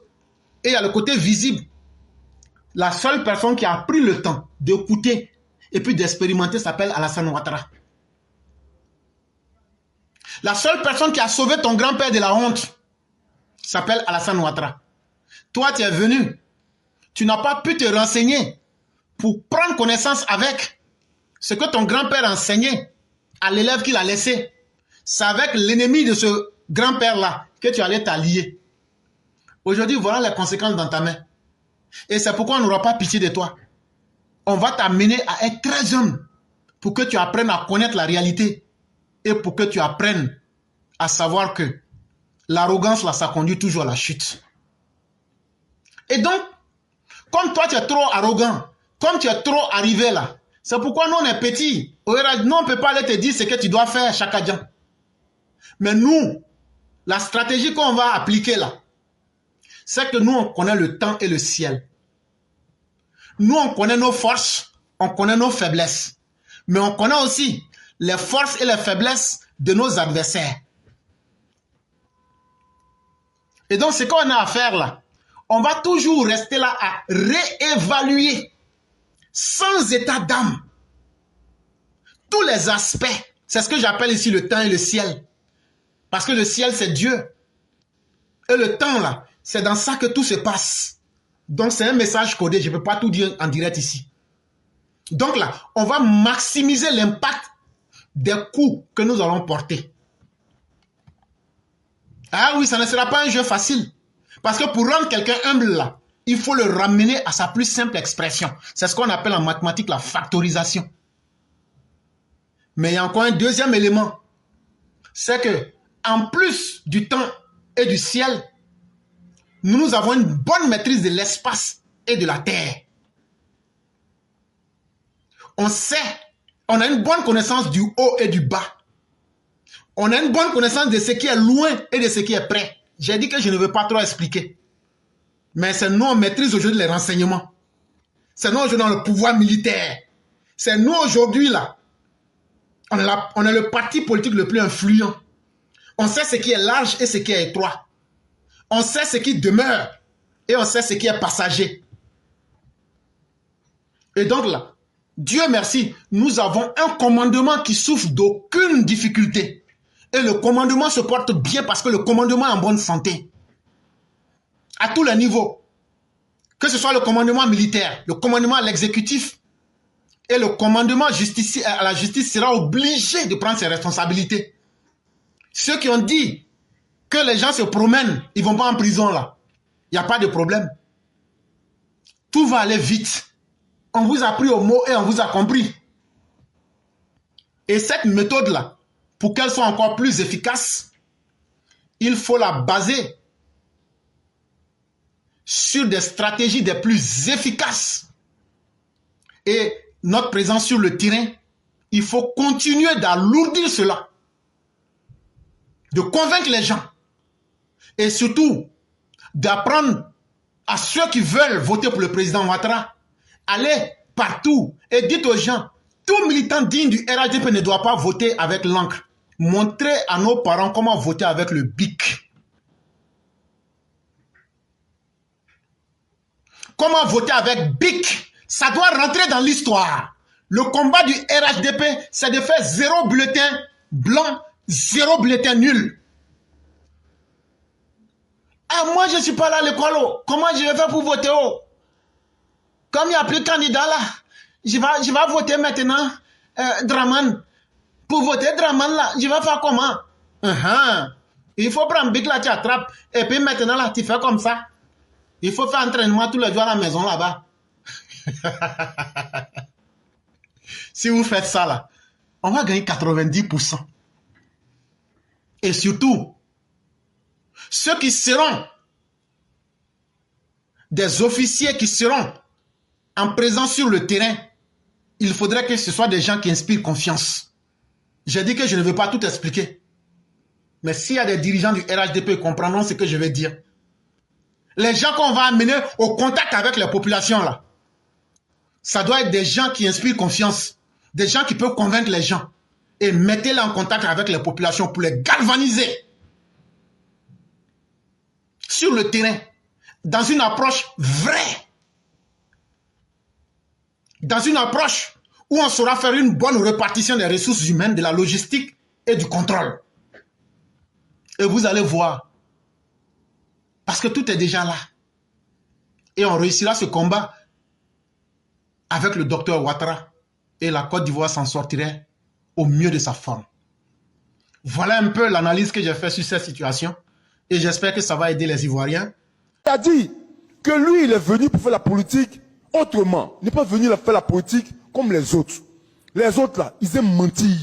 et il y a le côté visible. La seule personne qui a pris le temps d'écouter et puis d'expérimenter s'appelle Alassane Ouattara. La seule personne qui a sauvé ton grand-père de la honte s'appelle Alassane Ouattara. Toi, tu es venu. Tu n'as pas pu te renseigner pour prendre connaissance avec ce que ton grand-père a enseigné à l'élève qu'il a laissé. C'est avec l'ennemi de ce grand-père-là que tu allais t'allier. Aujourd'hui, voilà les conséquences dans ta main. Et c'est pourquoi on n'aura pas pitié de toi. On va t'amener à être très jeune pour que tu apprennes à connaître la réalité et pour que tu apprennes à savoir que l'arrogance, là, ça conduit toujours à la chute. Et donc, comme toi, tu es trop arrogant, comme tu es trop arrivé là, c'est pourquoi nous, on est petits. Nous, on ne peut pas aller te dire ce que tu dois faire chaque jour. Mais nous, la stratégie qu'on va appliquer là, c'est que nous, on connaît le temps et le ciel. Nous, on connaît nos forces, on connaît nos faiblesses. Mais on connaît aussi les forces et les faiblesses de nos adversaires. Et donc, ce qu'on a à faire là, on va toujours rester là à réévaluer sans état d'âme tous les aspects. C'est ce que j'appelle ici le temps et le ciel. Parce que le ciel, c'est Dieu. Et le temps là, c'est dans ça que tout se passe. Donc, c'est un message codé. Je ne peux pas tout dire en direct ici. Donc là, on va maximiser l'impact des coups que nous allons porter. Ah oui, ça ne sera pas un jeu facile. Parce que pour rendre quelqu'un humble là, il faut le ramener à sa plus simple expression. C'est ce qu'on appelle en mathématiques la factorisation. Mais il y a encore un deuxième élément. C'est que, en plus du temps et du ciel, nous avons une bonne maîtrise de l'espace et de la terre. On sait, on a une bonne connaissance du haut et du bas. On a une bonne connaissance de ce qui est loin et de ce qui est près. J'ai dit que je ne veux pas trop expliquer. Mais c'est nous, on maîtrise aujourd'hui les renseignements. C'est nous aujourd'hui dans le pouvoir militaire. C'est nous aujourd'hui là. On est le parti politique le plus influent. On sait ce qui est large et ce qui est étroit. On sait ce qui demeure et on sait ce qui est passager. Et donc là, Dieu merci, nous avons un commandement qui souffre d'aucune difficulté. Et le commandement se porte bien parce que le commandement est en bonne santé. À tous les niveaux. Que ce soit le commandement militaire, le commandement à l'exécutif et le commandement à la justice sera obligé de prendre ses responsabilités. Ceux qui ont dit que les gens se promènent, ils ne vont pas en prison là. Il n'y a pas de problème. Tout va aller vite. On vous a pris au mot et on vous a compris. Et cette méthode-là, pour qu'elle soit encore plus efficace, il faut la baser sur des stratégies des plus efficaces. Et notre présence sur le terrain, il faut continuer d'alourdir cela. De convaincre les gens. Et surtout, d'apprendre à ceux qui veulent voter pour le président Ouattara, allez partout et dites aux gens, tout militant digne du RHDP ne doit pas voter avec l'encre. Montrez à nos parents comment voter avec le BIC. Comment voter avec BIC? Ça doit rentrer dans l'histoire. Le combat du RHDP, c'est de faire 0 bulletin blanc, 0 bulletin nul. Ah, moi, je ne suis pas là à l'école. Comment je vais faire pour voter? Comme il n'y a plus de candidats là, je vais voter maintenant Draman. Pour voter Draman là, je vais faire comment? Il faut prendre Bic là, tu attrapes. Et puis maintenant là, tu fais comme ça. Il faut faire entraînement tous les jours à la maison là-bas. Si vous faites ça là, on va gagner 90%. Et surtout, ceux qui seront des officiers qui seront en présence sur le terrain, il faudrait que ce soit des gens qui inspirent confiance. J'ai dit que je ne veux pas tout expliquer. Mais s'il y a des dirigeants du RHDP, ils comprendront ce que je vais dire. Les gens qu'on va amener au contact avec les populations là, ça doit être des gens qui inspirent confiance. des gens qui peuvent convaincre les gens et mettez-les en contact avec les populations pour les galvaniser sur le terrain, dans une approche vraie, dans une approche où on saura faire une bonne répartition des ressources humaines, de la logistique et du contrôle. Et vous allez voir, parce que tout est déjà là. Et on réussira ce combat avec le docteur Ouattara. Et la Côte d'Ivoire s'en sortirait au mieux de sa forme. Voilà un peu l'analyse que j'ai faite sur cette situation. Et j'espère que ça va aider les Ivoiriens. Il a dit que lui, il est venu pour faire la politique autrement. Il n'est pas venu faire la politique comme les autres. Les autres, là, ils aiment mentir.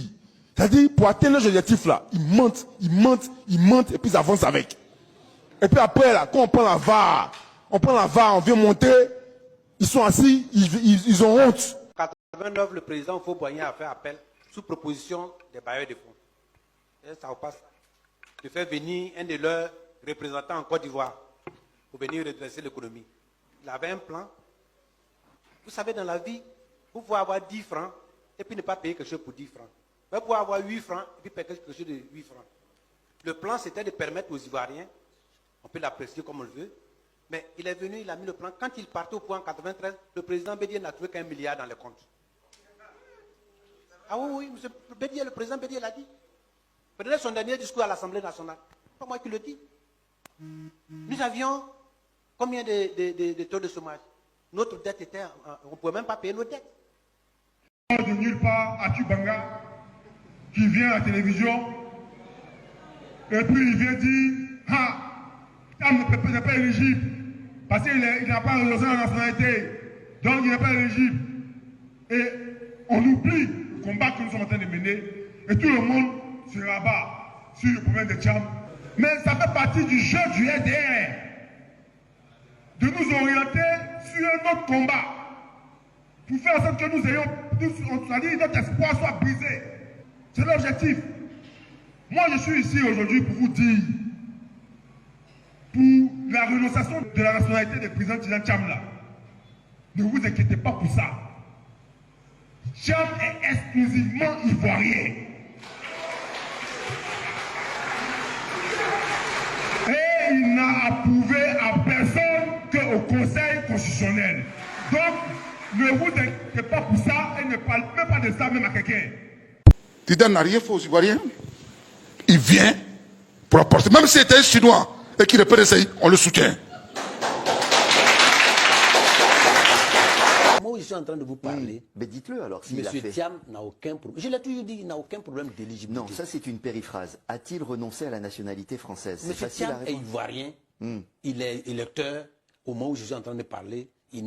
C'est-à-dire, pour atteindre leurs objectifs, là, ils mentent, et puis ils avancent avec. Et puis après, là, quand on prend la VAR, on vient monter, ils sont assis, ils ont honte. 89, le président Fauboignan a fait appel sous proposition des bailleurs de fonds. Et ça vous passe de faire venir un de leurs représentants en Côte d'Ivoire pour venir redresser l'économie. Il avait un plan. Vous savez, dans la vie, vous pouvez avoir 10 francs et puis ne pas payer quelque chose pour 10 francs. Vous pouvez avoir 8 francs et puis payer quelque chose de 8 francs. Le plan, c'était de permettre aux Ivoiriens, on peut l'apprécier comme on le veut, mais il est venu, il a mis le plan. Quand il partait au point en 93, le président Bédier n'a trouvé qu'un milliard dans les comptes. Ah oui, monsieur Bédier, le président Bédier l'a dit. Prenez son dernier discours à l'Assemblée nationale. Pas moi qui le dis. Nous avions combien de taux de chômage? Notre dette était, on ne pouvait même pas payer nos dettes. De nulle part, à Tubanga, qui vient à la télévision, et puis il vient dire, Tam n'est pas éligible, parce qu'il n'a pas renoncé à la nationalité, donc il n'est pas éligible. Et on oublie le combat que nous sommes en train de mener, et tout le monde se rabat sur le problème des Tcham. Mais ça fait partie du jeu du RDR, de nous orienter sur un autre combat, pour faire en sorte que nous ayons, notre espoir soit brisé. C'est l'objectif. Moi, je suis ici aujourd'hui pour vous dire, pour la renonciation de la nationalité des présidents Tidjane Thiam là, ne vous inquiétez pas pour ça. Thiam est exclusivement ivoirien. Et il n'a approuvé à personne qu'au Conseil constitutionnel. Donc, ne vous inquiétez pas pour ça et ne parlez même pas de ça même à quelqu'un. Tidjane n'a rien fait aux Ivoiriens. Il vient pour apporter. Même si c'était un Chinois et qu'il est PDCI, on le soutient. Moi, je suis en train de vous parler. Mais dites-le alors s'il a fait. Monsieur Thiam n'a aucun problème. Je l'ai toujours dit, il n'a aucun problème d'éligibilité. Non, ça c'est une périphrase. A-t-il renoncé à la nationalité française? Monsieur Thiam est ivoirien. Il est électeur. Au moment où je suis en train de parler, il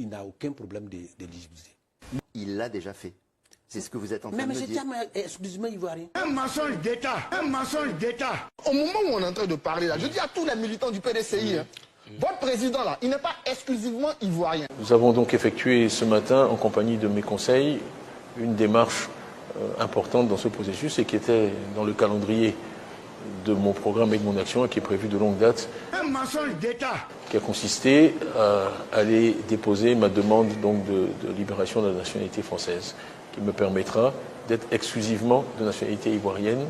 n'a aucun problème d'éligibilité. Il l'a déjà fait. C'est ce que vous êtes en train de me dire. Mais M. Thiam est exclusivement ivoirien. Un mensonge d'État. Un mensonge d'État. Au moment où on est en train de parler là, je dis à tous les militants du PDCI, votre président là, il n'est pas exclusivement ivoirien. Nous avons donc effectué ce matin, en compagnie de mes conseils, une démarche importante dans ce processus et qui était dans le calendrier de mon programme et de mon action et qui est prévu de longue date. Un mensonge d'État. Qui a consisté à aller déposer ma demande donc de libération de la nationalité française, qui me permettra d'être exclusivement de nationalité ivoirienne,